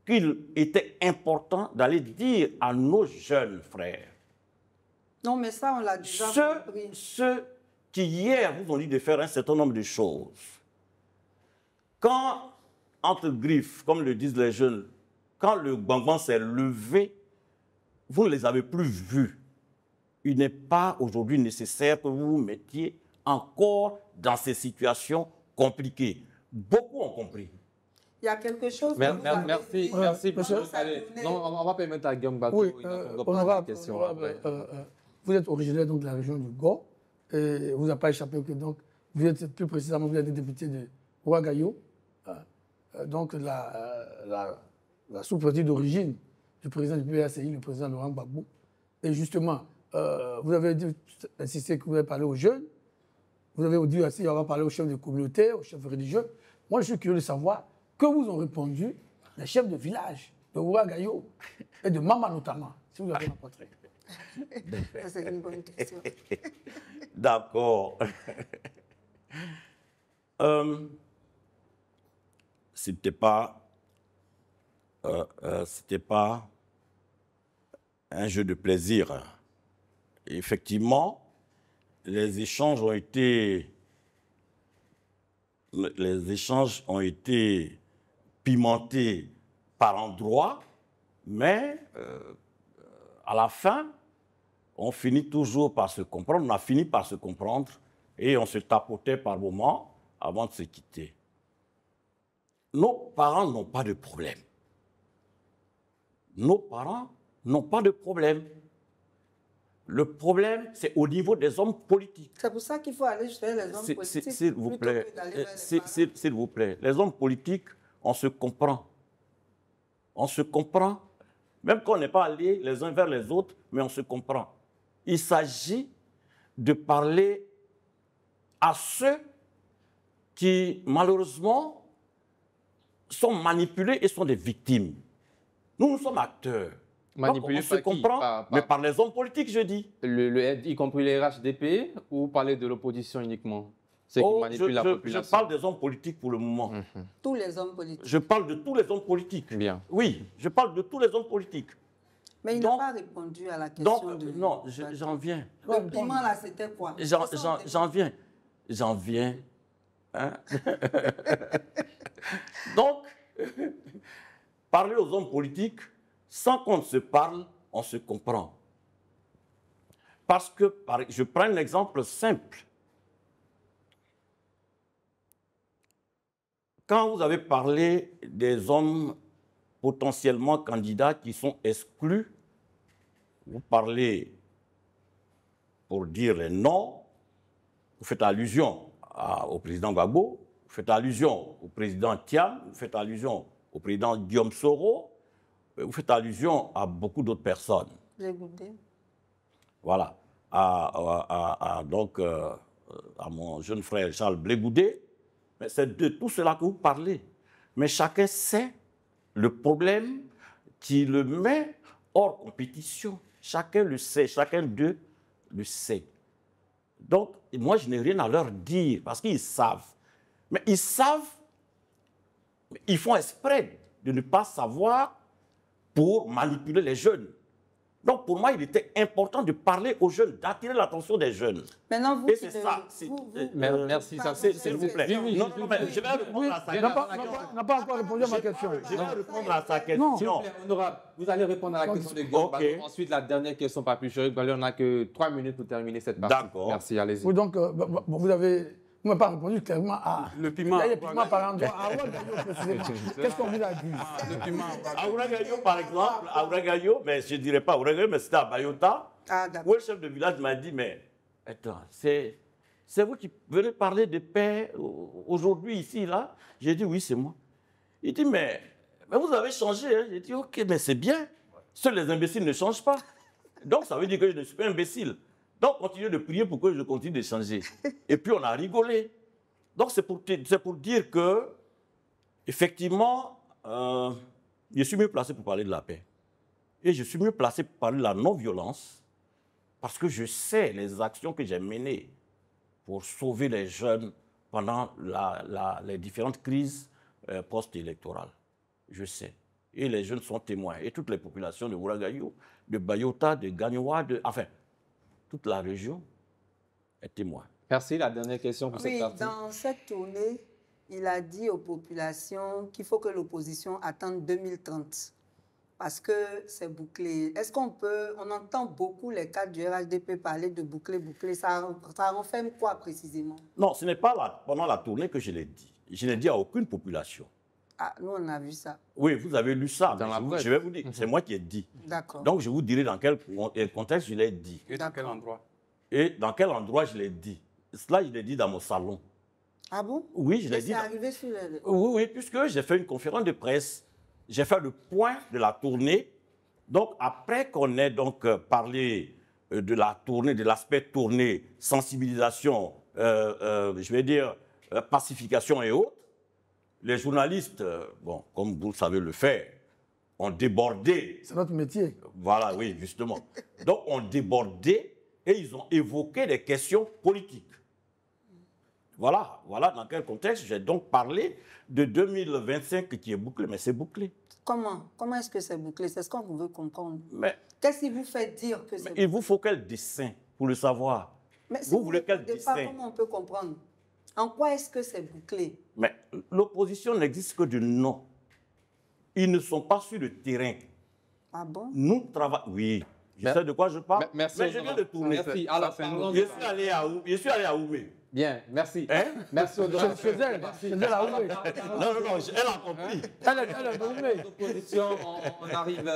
qu'il était important d'aller dire à nos jeunes frères, non, mais ça, on l'a déjà compris. Ceux qui, hier, vous ont dit de faire un certain nombre de choses. Quand, entre griffes, comme le disent les jeunes, quand le Gbangban s'est levé, vous ne les avez plus vus. Il n'est pas aujourd'hui nécessaire que vous vous mettiez encore dans ces situations compliquées. Beaucoup ont compris. Il y a quelque chose. Merci. Non, on va permettre à Guillaume Bato. Oui, honorable, vous êtes originaire donc de la région du Go, et vous n'avez pas échappé que donc vous êtes plus précisément vous êtes député de Ouagayo, donc la sous-présidente d'origine du président du PACI, le président Laurent Gbagbo. Et justement, vous avez insisté que vous avez parlé aux jeunes, vous avez dit aussi qu'on va parler aux chefs de communauté, aux chefs religieux. Moi, je suis curieux de savoir que vous ont répondu les chefs de village de Ouagayo et de Mama notamment, si vous avez rencontré. Ça, c'est une bonne question. D'accord. C'était pas un jeu de plaisir. Effectivement, les échanges ont été pimentés par endroits, mais à la fin, on finit toujours par se comprendre. On a fini par se comprendre et on se tapotait par moments avant de se quitter. Nos parents n'ont pas de problème. Nos parents n'ont pas de problème. Le problème, c'est au niveau des hommes politiques. C'est pour ça qu'il faut aller chez les hommes politiques. S'il vous plaît, s'il vous plaît, les hommes politiques, on se comprend. On se comprend, même quand on n'est pas allés les uns vers les autres, mais on se comprend. Il s'agit de parler à ceux qui, malheureusement, sont manipulés et sont des victimes. Nous sommes acteurs. Manipulés donc, on se comprend, mais par les hommes politiques, je dis. Y compris les RHDP, ou parler de l'opposition uniquement? C'est qui manipule la population. Je parle des hommes politiques pour le moment. Tous les hommes politiques. Je parle de tous les hommes politiques. Bien. Oui, je parle de tous les hommes politiques. Mais il n'a pas répondu à la question de... Non, j'en viens. Le piment, là, c'était quoi? J'en viens. J'en viens. Hein? Donc, parler aux hommes politiques, sans qu'on se parle, on se comprend. Parce que, je prends un exemple simple. Quand vous avez parlé des hommes potentiellement candidats qui sont exclus, vous parlez pour dire les noms, vous faites allusion au président Gbagbo, vous faites allusion au président Thiam, vous faites allusion au président Guillaume Soro, vous faites allusion à beaucoup d'autres personnes. Voilà. Donc, à mon jeune frère Charles Blé-Goudé. Mais c'est de tout cela que vous parlez. Mais chacun sait le problème qui le met hors compétition. Chacun le sait, chacun d'eux le sait. Donc, moi, je n'ai rien à leur dire parce qu'ils savent. Mais ils savent, ils font exprès de ne pas savoir pour manipuler les jeunes. Donc, pour moi, il était important de parler aux jeunes, d'attirer l'attention des jeunes. Maintenant, vous... Et c'est ça. Merci, ça, s'il vous plaît. Non, mais je vais répondre à sa question. Il n'a pas encore répondu à ma question. Je vais répondre à sa question. S'il vous plaît, vous allez répondre à la question de Guillaume. Okay. Ensuite, la dernière question, pas plus chérie. On n'a que 3 minutes pour terminer cette partie. D'accord. Merci, allez-y. Oui, donc, vous n'avez pas répondu clairement à... Le piment. Il y a le piment par endroit. À Ouagadougou, précisément. Qu'est-ce qu'on vous a dit? Le piment. À Ouagadougou, par exemple, à Ouagadougou, mais je ne dirais pas à Ouagadougou, mais c'était à Bayota, où le chef de village m'a dit, mais attends, c'est vous qui venez parler de paix aujourd'hui, ici, là? J'ai dit, oui, c'est moi. Il dit, mais vous avez changé. Hein? J'ai dit, ok, mais c'est bien. Seuls les imbéciles ne changent pas. Donc, ça veut dire que je ne suis pas imbécile. Donc, continuez de prier pour que je continue de changer. Et puis, on a rigolé. Donc, c'est pour dire que, effectivement, je suis mieux placé pour parler de la paix. Et je suis mieux placé pour parler de la non-violence parce que je sais les actions que j'ai menées pour sauver les jeunes pendant les différentes crises post-électorales. Je sais. Et les jeunes sont témoins. Et toutes les populations de Ouagadougou, de Bayota, de Gagnoua, enfin, toute la région est témoin. Merci. La dernière question pour cette partie. Dans cette tournée, il a dit aux populations qu'il faut que l'opposition attende 2030 parce que c'est bouclé. Est-ce qu'on entend beaucoup les cadres du RHDP parler de boucler, ça renferme quoi précisément? Non, ce n'est pas pendant la tournée que je l'ai dit. Je n'ai dit à aucune population. Ah, nous on a vu ça. Oui, vous avez lu ça. Je vais vous dire, c'est moi qui ai dit. D'accord. Donc je vous dirai dans quel contexte je l'ai dit. Et dans quel endroit? Et dans quel endroit je l'ai dit. Cela, je l'ai dit dans mon salon. Ah bon? Oui, je l'ai dit. C'est arrivé sur le... Oui, puisque j'ai fait une conférence de presse. J'ai fait le point de la tournée. Donc, après qu'on ait donc parlé de la tournée, de l'aspect tournée, sensibilisation, je vais dire pacification et autres, les journalistes, bon, comme vous le savez le faire, ont débordé. C'est notre métier. Voilà, oui, justement. Donc, ont débordé et ils ont évoqué des questions politiques. Voilà dans quel contexte j'ai donc parlé de 2025 qui est bouclé, mais c'est bouclé. Comment est-ce que c'est bouclé? C'est ce qu'on veut comprendre. Mais qu'est-ce qui vous fait dire que c'est bouclé? il vous faut quel dessin pour le savoir? Mais si vous voulez quel dessin? Comment on peut comprendre? En quoi est-ce que c'est bouclé? Mais l'opposition n'existe que de nom. Ils ne sont pas sur le terrain. Ah bon? Nous travaillons. Oui, je sais de quoi je parle. Merci. Mais je viens de tourner. Merci. À la fin, Je suis allé à Oumé. Bien, merci. Hein? Merci au Je faisais la Oumé. Non, elle a compris. Elle est Oumé. Opposition, on arrive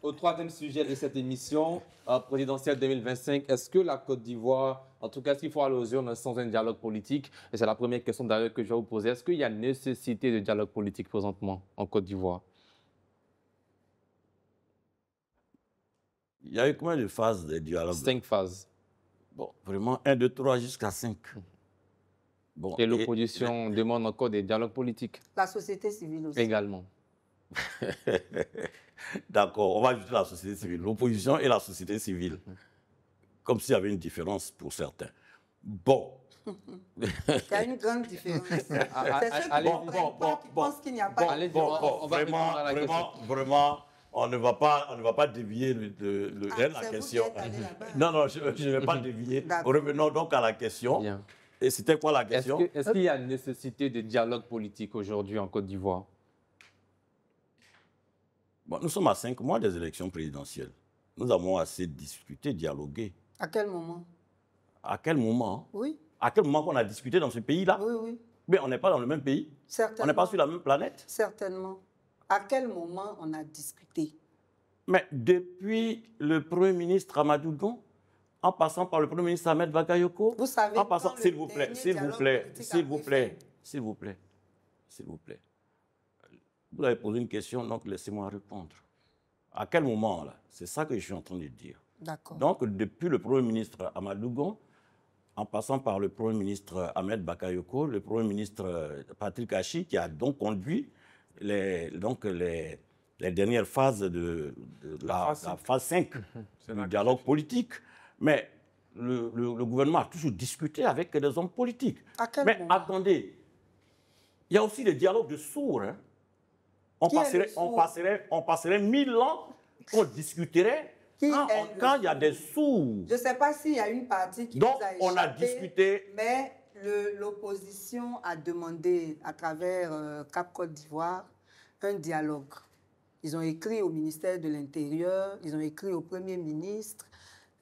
au troisième sujet de cette émission, présidentielle 2025. Est-ce que la Côte d'Ivoire, en tout cas, est-ce qu'il faut aller aux urnes sans un dialogue politique? Et c'est la première question d'ailleurs que je vais vous poser. Est-ce qu'il y a nécessité de dialogue politique présentement en Côte d'Ivoire? Il y a eu combien de phases de dialogue? 5 phases. Bon, vraiment, 1, 2, 3 jusqu'à 5. Bon, Et l'opposition demande encore des dialogues politiques. La société civile aussi. Également. D'accord, on va ajouter la société civile. L'opposition et la société civile. Comme s'il y avait une différence pour certains. Bon. Il y a une grande différence. C'est ceux qui pensent qu'il n'y a pas de on va répondre à la question. Vraiment, on ne va pas dévier la question. Non, je ne vais pas dévier. Revenons donc à la question. Bien. Et c'était quoi la question? Est-ce qu'il y a nécessité de dialogue politique aujourd'hui en Côte d'Ivoire? Bon, nous sommes à 5 mois des élections présidentielles. Nous avons assez discuté, dialogué. À quel moment? À quel moment? Oui. À quel moment qu'on a discuté dans ce pays-là? Oui. Mais on n'est pas dans le même pays. Certainement. On n'est pas sur la même planète. Certainement. À quel moment on a discuté? Mais depuis le Premier ministre Amadou Gon, en passant par le Premier ministre Ahmed Bakayoko, vous savez, en passant, s'il vous plaît. Vous avez posé une question, donc laissez-moi répondre. À quel moment, là? C'est ça que je suis en train de dire. D'accord. Donc, depuis le Premier ministre Amadou Gon, en passant par le Premier ministre Ahmed Bakayoko, le Premier ministre Patrick Achi, qui a donc conduit les dernières phases de la phase 5 du dialogue politique. Mais le gouvernement a toujours discuté avec des hommes politiques. Mais moment? Attendez, il y a aussi des dialogues de sourds. Hein. On passerait 1000 ans qu'on discuterait quand il y a des sourds. Je ne sais pas s'il y a une partie qui donc, vous a échappé, on a discuté. Mais l'opposition a demandé à travers Cap Côte d'Ivoire un dialogue. Ils ont écrit au ministère de l'Intérieur, ils ont écrit au Premier ministre.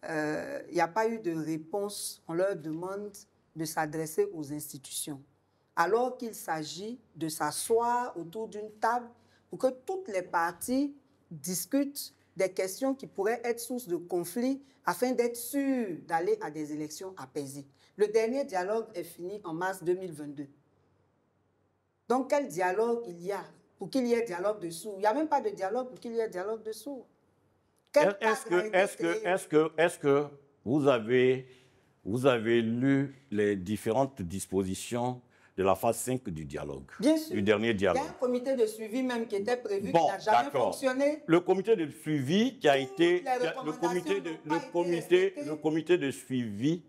Il n'y a pas eu de réponse. On leur demande de s'adresser aux institutions. Alors qu'il s'agit de s'asseoir autour d'une table pour que toutes les parties discutent des questions qui pourraient être source de conflit afin d'être sûrs d'aller à des élections apaisées. Le dernier dialogue est fini en mars 2022. Donc, quel dialogue il y a pour qu'il y ait dialogue de sourds? Il n'y a même pas de dialogue pour qu'il y ait dialogue de sourds. Est-ce que vous avez lu les différentes dispositions de la phase 5 du dialogue? Bien sûr. Du dernier dialogue. Il y a un comité de suivi même qui était prévu, qui n'a jamais fonctionné. Le comité de suivi qui a été... Le comité de suivi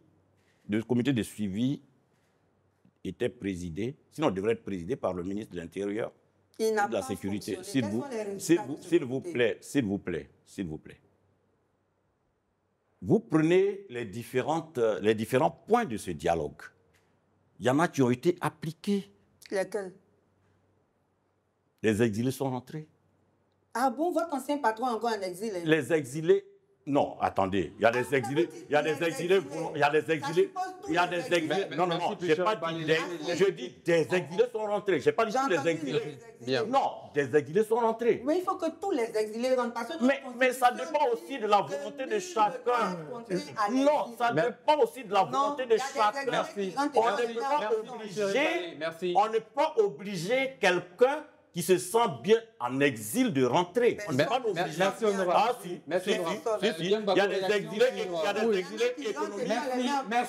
était présidé, sinon devrait être présidé par le ministre de l'Intérieur et de la Sécurité. S'il vous plaît. Vous prenez les différents points de ce dialogue. Il y en a qui ont été appliqués. Lesquels? Les exilés sont rentrés. Ah bon, votre ancien patron est encore en exil? Hein? Les exilés... Non, attendez, il y a des exilés, non, j'ai pas dit je dis des exilés sont rentrés, j'ai pas dit tous les exilés. Non, des exilés sont rentrés. Mais il faut que tous les exilés rentrent. Mais ça dépend aussi de la volonté de chacun. Non, ça dépend aussi de la volonté de chacun. On ne peut pas obliger quelqu'un qui se sent bien en exil de rentrer. On ne peut pas l'obliger. Merci, honorable. Ah si, Merci, si, honorable. si, si. Il y a des exilés, économiques.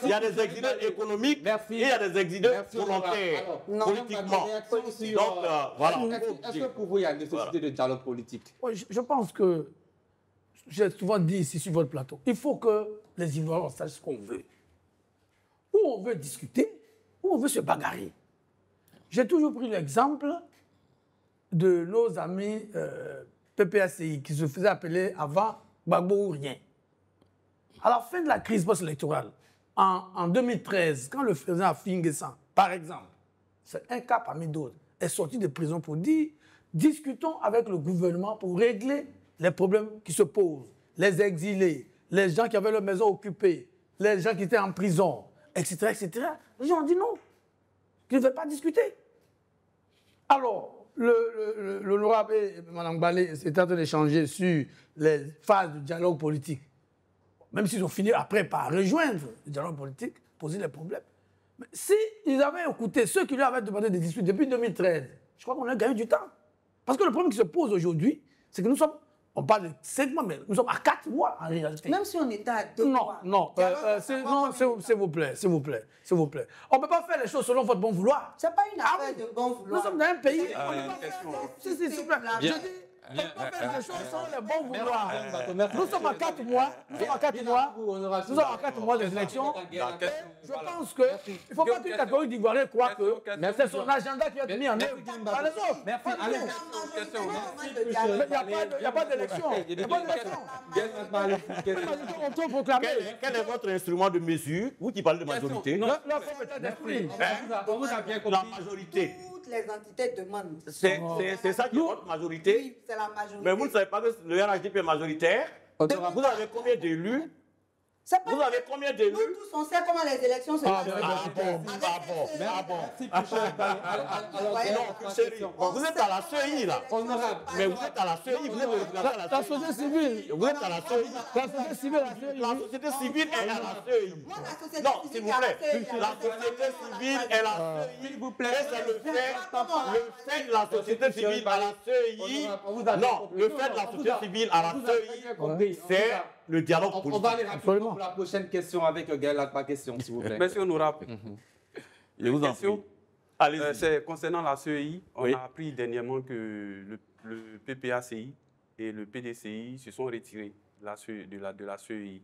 Il y a des exilés économiques Merci. et il y a des exilés Merci, honorable. volontaires, Alors, politiquement. réaction Donc, voilà. Est-ce que pour vous, il y a une nécessité de dialogue politique? Ouais, je pense que, j'ai souvent dit ici sur votre plateau, il faut que les Ivoiriens sachent ce qu'on veut. Ou on veut discuter, ou on veut se bagarrer. J'ai toujours pris l'exemple de nos amis PPACI qui se faisaient appeler avant Gbagbo ou rien. À la fin de la crise post-électorale, en 2013, quand le président Affi N'Guessan, par exemple, c'est un cas parmi d'autres, est sorti de prison pour dire discutons avec le gouvernement pour régler les problèmes qui se posent. Les exilés, les gens qui avaient leur maison occupée, les gens qui étaient en prison, etc., etc. Les gens ont dit non, qu'ils ne veulent pas discuter. Alors, l'honorable et Mme Balé étaient en train d'échanger sur les phases du dialogue politique. Même s'ils ont fini après par rejoindre le dialogue politique, poser les problèmes. Mais s'ils avaient écouté ceux qui lui avaient demandé de discuter depuis 2013, je crois qu'on a gagné du temps. Parce que le problème qui se pose aujourd'hui, c'est que nous sommes, on parle de 5 mois, mais nous sommes à 4 mois en réalité. Même si on était à 2 mois. Non, s'il vous plaît. On ne peut pas faire les choses selon votre bon vouloir. Ce n'est pas une affaire de bon vouloir. Nous sommes dans un pays. on ne peut peut pas faire faire. S'il vous plaît. Je dis, on ne peut pas faire les choses selon les bons vouloirs. Nous sommes à 4 mois. Nous sommes à 4 mois des élections. Je pense qu'il ne faut pas qu'une catégorie d'Ivoiriens croit que c'est son agenda qui va être mis en œuvre par les autres. Merci. Il n'y a pas d'élection. Il n'y a pas d'élection. Quel est votre instrument de mesure? Vous qui parlez de majorité. Leur forme état d'esprit. On vous a bien La compris. majorité. Toutes les entités demandent. C'est ça qui est votre majorité. Oui, c'est la majorité. Mais vous ne savez pas que le RHDP est majoritaire. Vous avez combien d'élus? Vous avez combien d'élus? Nous tous, on sait comment les élections se passent. Vous êtes à la CEI là. Mais vous êtes à la CEI, vous êtes représentant à la La société civile. Vous êtes à la CEI. La société civile a fait. La société civile est à la CEI. Moi, la société Non, civile s'il vous est à la plaît. CEI. La société civile est la CEI. S'il vous plaît. C'est le fait de la société civile à la CEI. Non, le fait de la société civile à la CEI, c'est le dialogue politique. On va aller rapidement pour la prochaine question avec Gaël Atpa question, s'il vous plaît. Merci, honorable. Je vous en prie. Allez-y. C'est concernant la CEI, on Oui. a appris dernièrement que le PPACI et le PDCI se sont retirés de la CEI.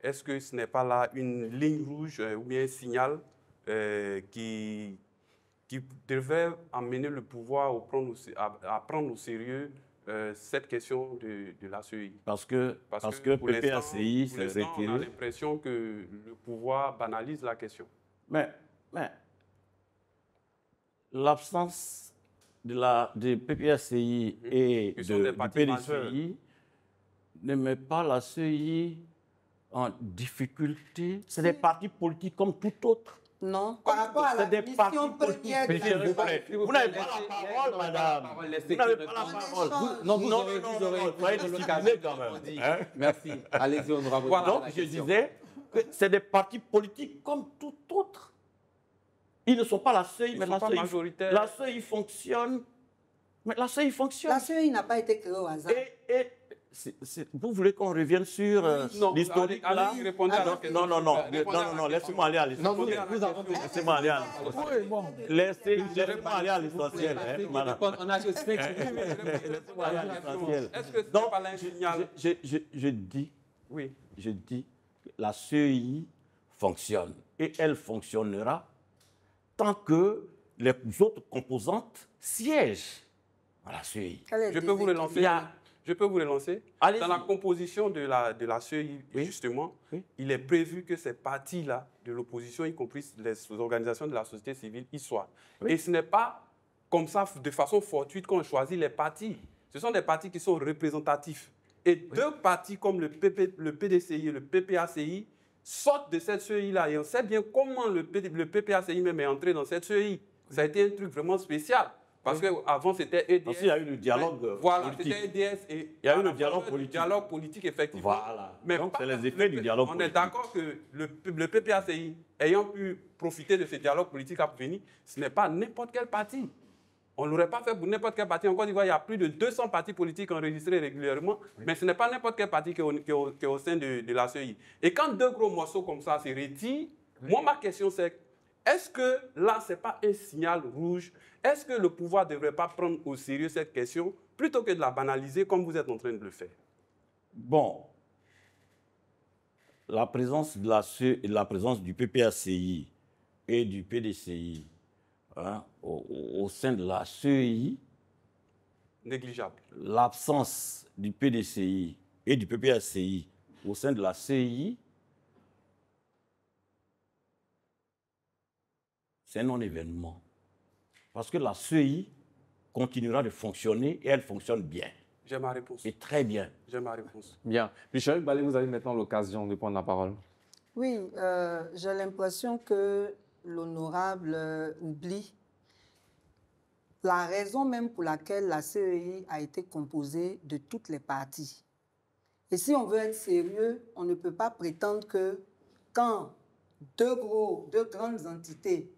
Est-ce que ce n'est pas là une ligne rouge ou bien un signal qui devrait amener le pouvoir à prendre au sérieux cette question de la CEI? Parce que pour l'instant, PPACI pour s'est l'instant, on a retiré. l'impression que le pouvoir banalise la question. Mais l'absence de PPACI et Qui sont des du partis majeurs. PDCI ne met pas la CEI en difficulté. C'est des partis politiques comme tout autre. Non, par rapport à la C'est des partis mission politiques. première de S'il vous plaît. Vous n'avez pas la parole, madame. Vous n'avez pas la parole. Non, vous Non, aurez soyez discipliné quand même. Hein? Merci. Allez-y, honorable. Donc, je disais que c'est des partis politiques comme tout autre. Ils ne sont pas la CEI, mais sont pas majoritaires. la CEI fonctionne. Mais la CEI fonctionne. La CEI n'a pas été créée au hasard. Vous voulez qu'on revienne sur l'historique là? Allez-y, répondez à la question. Non, laissez-moi aller à l'essentiel. Laissez-moi aller à l'essentiel. Oui, bon. Laissez-moi aller à l'essentiel. hein, madame. On a que 5 Laissez-moi aller à l'essentiel. Est-ce que ce n'est Donc, pas là un signal? je dis Oui. que la CEI fonctionne et elle fonctionnera tant que les autres composantes siègent à la CEI. Je peux vous relancer. Je peux vous relancer. Allez-y. Dans la composition de la CEI, Oui. justement, Oui. il est prévu que ces partis-là de l'opposition, y compris les organisations de la société civile, y soient. Oui. Et ce n'est pas comme ça, de façon fortuite, qu'on choisit les partis. Ce sont des partis qui sont représentatifs. Et deux partis comme le PDCI et le PPACI sortent de cette CEI-là. Et on sait bien comment le PPACI même est entré dans cette CEI. Ça a été un truc vraiment spécial. Parce qu'avant, c'était EDS. Parce qu'il y a eu le dialogue Voilà, politique. c'était EDS. Et Il y a eu à la le dialogue faveur du politique. dialogue politique, effectivement. Voilà. Mais Donc, pas- c'est les effets du dialogue On est politique. d'accord que le PPACI, ayant pu profiter de ce dialogue politique à venir, ce n'est pas n'importe quel parti. On ne l'aurait pas fait pour n'importe quel parti. En Côte d'Ivoire, il y a plus de 200 partis politiques enregistrés régulièrement, mais ce n'est pas n'importe quel parti qui est au sein de la CEI. Et quand deux gros morceaux comme ça se retirent, moi, ma question c'est, est-ce que là, ce n'est pas un signal rouge? Est-ce que le pouvoir ne devrait pas prendre au sérieux cette question plutôt que de la banaliser comme vous êtes en train de le faire? Bon, la présence du PPACI et du PDCI au sein de la CEI, négligeable. L'absence du PDCI et du PPACI au sein de la CEI, c'est un non-événement. Parce que la CEI continuera de fonctionner et elle fonctionne bien. J'ai ma réponse. Et très bien. J'ai ma réponse. Bien. Puis Chérif Ballé, vous avez maintenant l'occasion de prendre la parole. Oui, j'ai l'impression que l'honorable oublie la raison même pour laquelle la CEI a été composée de toutes les parties. Et si on veut être sérieux, on ne peut pas prétendre que quand deux grandes entités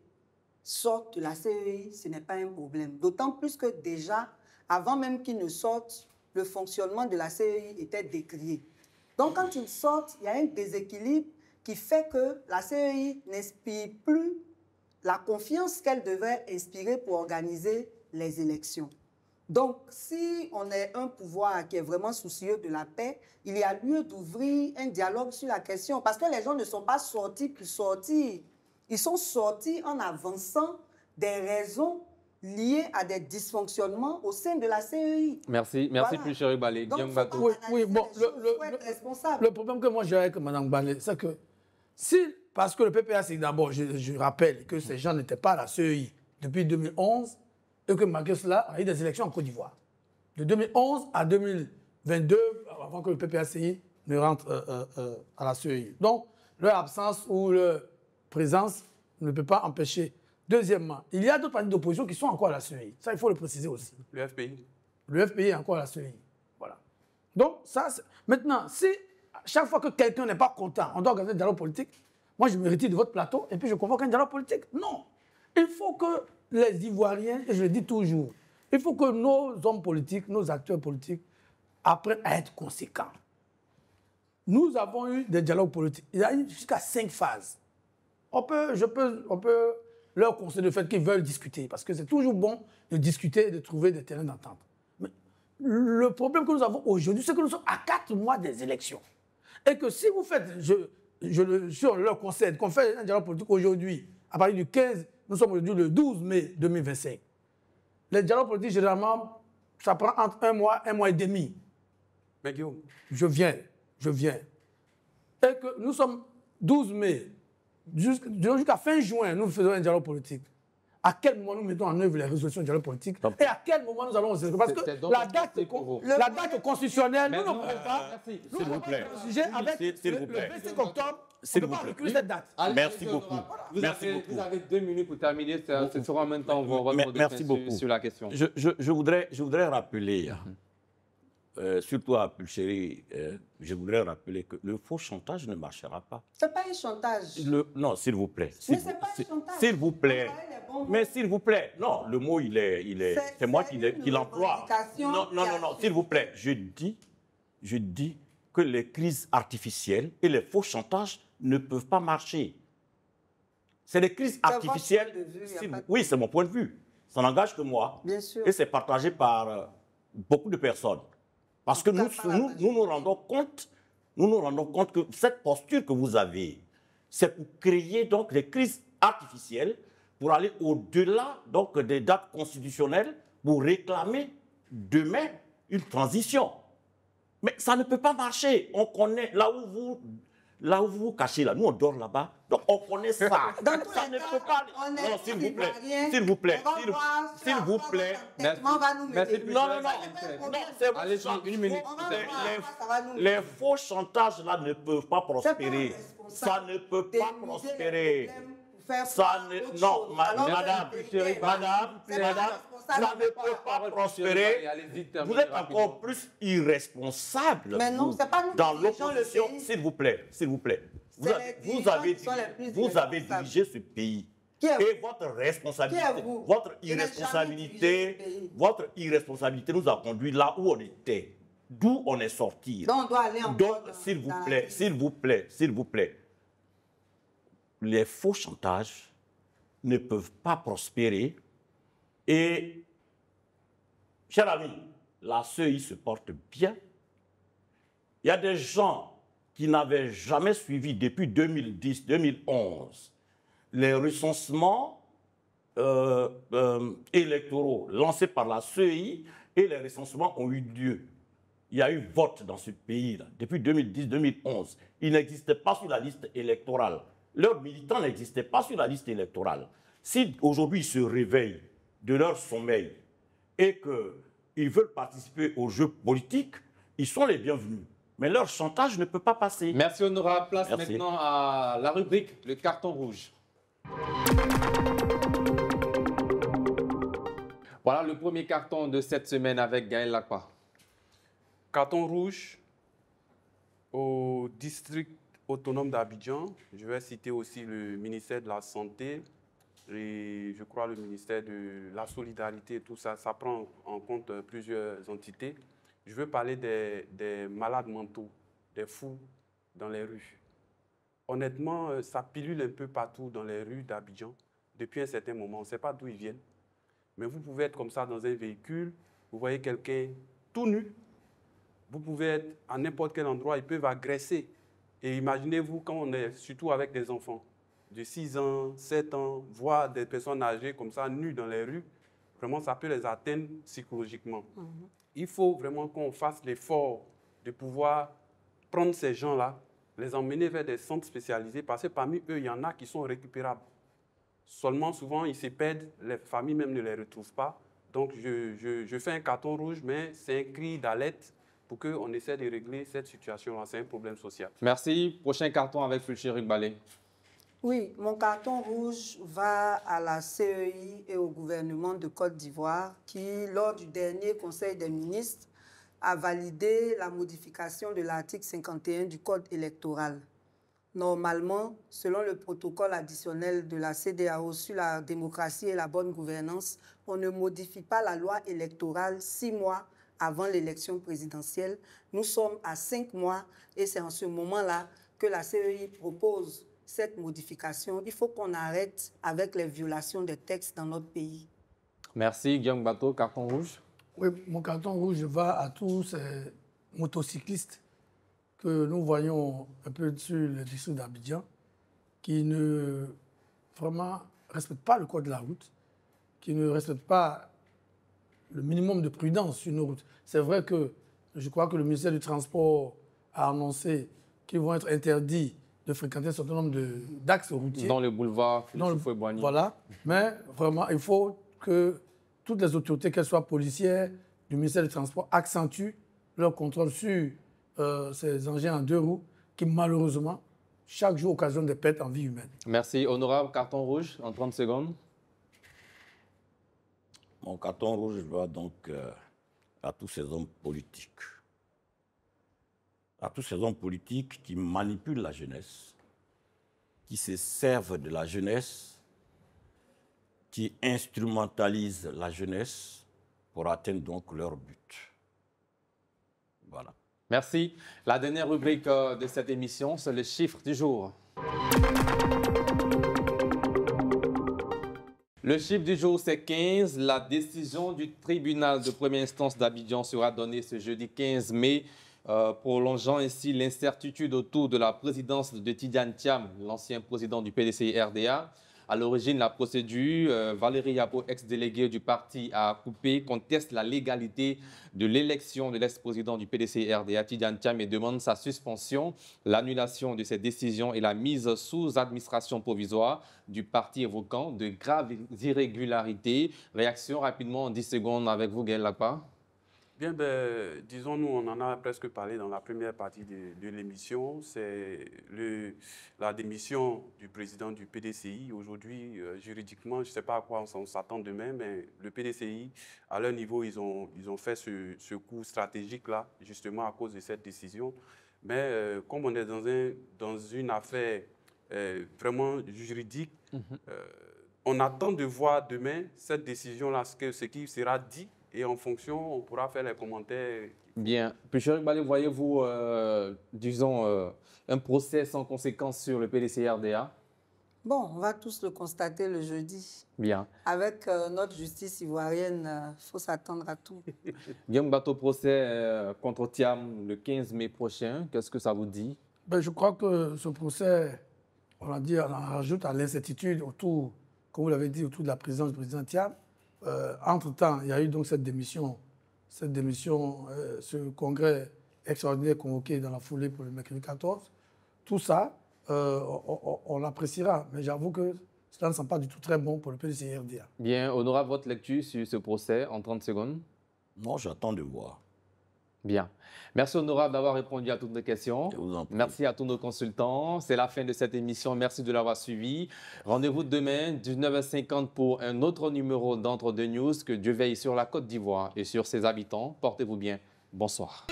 sortent de la CEI, ce n'est pas un problème. D'autant plus que déjà, avant même qu'ils ne sortent, le fonctionnement de la CEI était décrié. Donc quand ils sortent, il y a un déséquilibre qui fait que la CEI n'inspire plus la confiance qu'elle devait inspirer pour organiser les élections. Donc, si on est un pouvoir qui est vraiment soucieux de la paix, il y a lieu d'ouvrir un dialogue sur la question, parce que les gens ne sont pas sortis pour sortir. Ils sont sortis en avançant des raisons liées à des dysfonctionnements au sein de la CEI. Merci, Voilà. plus Chérif Ballé. Donc, Guillaume faut Bateau. pas Oui, bon, faut être responsable. le problème que moi j'ai avec Mme Ballé, c'est que si, parce que le PPA, c'est d'abord, je rappelle que ces gens n'étaient pas à la CEI depuis 2011 et que malgré cela, a eu des élections en Côte d'Ivoire. De 2011 à 2022, avant que le PPACI ne rentre à la CEI. Donc, leur absence ou leur présence ne peut pas empêcher. Deuxièmement, il y a d'autres partis d'opposition qui sont encore à la CEI. Ça, il faut le préciser aussi. Le FPI. Le FPI est encore à la CEI. Voilà. Donc, ça, maintenant, si chaque fois que quelqu'un n'est pas content, on doit organiser un dialogue politique, moi, je me retire de votre plateau et puis je convoque un dialogue politique. Non. Il faut que les Ivoiriens, et je le dis toujours, il faut que nos hommes politiques, nos acteurs politiques apprennent à être conséquents. Nous avons eu des dialogues politiques. Il y a eu jusqu'à 5 phases. On peut leur conseiller le fait qu'ils veulent discuter, parce que c'est toujours bon de discuter et de trouver des terrains d'entente. Mais le problème que nous avons aujourd'hui, c'est que nous sommes à 4 mois des élections. Et que si vous faites, sur leur conseil, qu'on fait un dialogue politique aujourd'hui, à partir du 15, nous sommes aujourd'hui le 12 mai 2025. Les dialogues politiques, généralement, ça prend entre un mois et demi. Mais Guillaume. Je viens. Et que nous sommes 12 mai, jusqu'à fin juin, nous faisons un dialogue politique. À quel moment nous mettons en œuvre les résolutions du dialogue politique et à quel moment nous allons... Parce que la date constitutionnelle, nous ne pouvons pas... S'il vous plaît. Avec le 25 octobre, on ne peut pas reculer cette date. Merci beaucoup. Vous avez 2 minutes pour terminer. Ce sera en même temps votre mot de fin sur la question. Je voudrais rappeler, surtout à Pulchéry, je voudrais rappeler que le faux chantage ne marchera pas. Ce n'est pas un chantage. Non, s'il vous plaît. Mais ce n'est pas un chantage. S'il vous plaît. Mais s'il vous plaît. Non, le mot, c'est moi qui l'emploie. Non, s'il vous plaît. Je dis que les crises artificielles et les faux chantages ne peuvent pas marcher. C'est des crises artificielles. Oui, c'est mon point de vue. Ça n'engage que moi. Bien sûr. Et c'est partagé par beaucoup de personnes. Parce que nous nous rendons compte que cette posture que vous avez, c'est pour créer donc des crises artificielles, pour aller au-delà donc des dates constitutionnelles, pour réclamer demain une transition. Mais ça ne peut pas marcher. On connaît là où vous vous cachez, là, nous on dort là-bas, donc on connaît ça. Dans tous ça les ne cas, peut pas. on est Non, s'il vous plaît, Ivoiriens, s'il vous plaît, on va voir s'il vous plaît. on va nous Merci. mener. Non, c'est Allez, une minute. On va voir, ça va nous les faux chantages là ne peuvent pas prospérer. C'est pas Ça ne peut pas dénuder prospérer. les problèmes pour faire Ça ne, autre non, chose. madame, C'est pas ça ne peut pas prospérer. Vous êtes encore plus irresponsable. Mais non, vous, c'est pas nous dans qui dirigeons le l'opposition. pays. S'il vous plaît. C'est les dirigeants qui sont les plus Vous avez irresponsables. dirigé ce pays. Et votre responsabilité, votre irresponsabilité nous a conduit là où on était, d'où on est sorti. Donc on doit aller en Donc, s'il vous plaît, les faux chantages ne peuvent pas prospérer. Et, cher ami, la CEI se porte bien. Il y a des gens qui n'avaient jamais suivi depuis 2010-2011 les recensements électoraux lancés par la CEI, et les recensements ont eu lieu. Il y a eu vote dans ce pays-là depuis 2010-2011. Ils n'existaient pas sur la liste électorale. Leurs militants n'existaient pas sur la liste électorale. Si aujourd'hui ils se réveillent de leur sommeil et qu'ils veulent participer aux jeux politiques, ils sont les bienvenus. Mais leur chantage ne peut pas passer. Merci honorable. Place Merci. maintenant à la rubrique le carton rouge. Voilà le premier carton de cette semaine avec Gaël Lacroix. Carton rouge au district autonome d'Abidjan. Je vais citer aussi le ministère de la Santé et je crois le ministère de la Solidarité. Tout ça, ça prend en compte plusieurs entités. Je veux parler des malades mentaux, des fous dans les rues. Honnêtement, ça pilule un peu partout dans les rues d'Abidjan depuis un certain moment. On ne sait pas d'où ils viennent. Mais vous pouvez être comme ça dans un véhicule, vous voyez quelqu'un tout nu. Vous pouvez être à n'importe quel endroit, ils peuvent agresser. Et imaginez-vous quand on est surtout avec des enfants de 6 ans, 7 ans, voire des personnes âgées comme ça, nues dans les rues, vraiment ça peut les atteindre psychologiquement. Il faut vraiment qu'on fasse l'effort de pouvoir prendre ces gens-là, les emmener vers des centres spécialisés, parce que parmi eux, il y en a qui sont récupérables. Seulement, souvent, ils se perdent, les familles même ne les retrouvent pas. Donc, je fais un carton rouge, mais c'est un cri d'alerte pour qu'on essaie de régler cette situation-là. C'est un problème social. Merci. Prochain carton avec Fulchéric Balé. Oui, mon carton rouge va à la CEI et au gouvernement de Côte d'Ivoire qui, lors du dernier Conseil des ministres, a validé la modification de l'article 51 du Code électoral. Normalement, selon le protocole additionnel de la CEDEAO sur la démocratie et la bonne gouvernance, on ne modifie pas la loi électorale 6 mois avant l'élection présidentielle. Nous sommes à 5 mois et c'est en ce moment-là que la CEI propose cette modification. Il faut qu'on arrête avec les violations des textes dans notre pays. Merci. Guillaume Bateau, carton rouge. Oui, mon carton rouge va à tous ces motocyclistes que nous voyons un peu sur le district d'Abidjan, qui ne vraiment respectent pas le code de la route, qui ne respectent pas le minimum de prudence sur nos routes. C'est vrai que je crois que le ministère du Transport a annoncé qu'ils vont être interdits de fréquenter un certain nombre d'axes routiers. Dans le boulevard Fouet-Boigny. Voilà, mais vraiment, il faut que toutes les autorités, qu'elles soient policières, du ministère du Transport, accentuent leur contrôle sur ces engins en 2 roues qui, malheureusement, chaque jour occasionnent des pertes en vie humaine. Merci. Honorable, carton rouge en 30 secondes. Mon carton rouge va donc à tous ces hommes politiques. À tous ces hommes politiques qui manipulent la jeunesse, qui se servent de la jeunesse, qui instrumentalisent la jeunesse pour atteindre donc leur but. Voilà. Merci. La dernière rubrique de cette émission, c'est le chiffre du jour. Le chiffre du jour, c'est 15. La décision du tribunal de première instance d'Abidjan sera donnée ce jeudi 15 mai, prolongeant ainsi l'incertitude autour de la présidence de Tidjane Thiam, l'ancien président du PDCI-RDA. À l'origine, la procédure, Valérie Yabo, ex-déléguée du parti, a coupé, conteste la légalité de l'élection de l'ex-président du PDCI-RDA, Tidjane Thiam, et demande sa suspension, l'annulation de cette décision et la mise sous administration provisoire du parti évoquant de graves irrégularités. Réaction rapidement en 10 secondes avec vous, Gaël Lacroix. Bien, disons, nous, on en a presque parlé dans la première partie de l'émission. C'est la démission du président du PDCI. Aujourd'hui, juridiquement, je ne sais pas à quoi on s'attend demain, mais le PDCI, à leur niveau, ils ont fait ce coup stratégique-là, justement à cause de cette décision. Mais comme on est dans une affaire vraiment juridique, on attend de voir demain cette décision-là, ce qui sera dit, et en fonction, on pourra faire les commentaires. Bien. Pécheric Balé, voyez-vous, disons, un procès sans conséquence sur le PDC-RDA? Bon, on va tous le constater le jeudi. Bien. Avec notre justice ivoirienne, il faut s'attendre à tout. Guillaume Bateau, procès contre Thiam le 15 mai prochain. Qu'est-ce que ça vous dit? Ben, je crois que ce procès, on l'a dit, on en rajoute à l'incertitude autour, comme vous l'avez dit, autour de la présidence du président Thiam. Entre-temps, il y a eu donc cette démission, ce congrès extraordinaire convoqué dans la foulée pour le mercredi 14. Tout ça, on l'appréciera. Mais j'avoue que cela ne semble pas du tout très bon pour le PDC-RDA. Bien. Honorable, votre lecture sur ce procès en 30 secondes? Non, j'attends de voir. Bien. Merci, Honorable, d'avoir répondu à toutes nos questions. Je vous en prie. Merci à tous nos consultants. C'est la fin de cette émission. Merci de l'avoir suivi. Rendez-vous demain, 19h50 pour un autre numéro d'Entre deux News. Que Dieu veille sur la Côte d'Ivoire et sur ses habitants. Portez-vous bien. Bonsoir.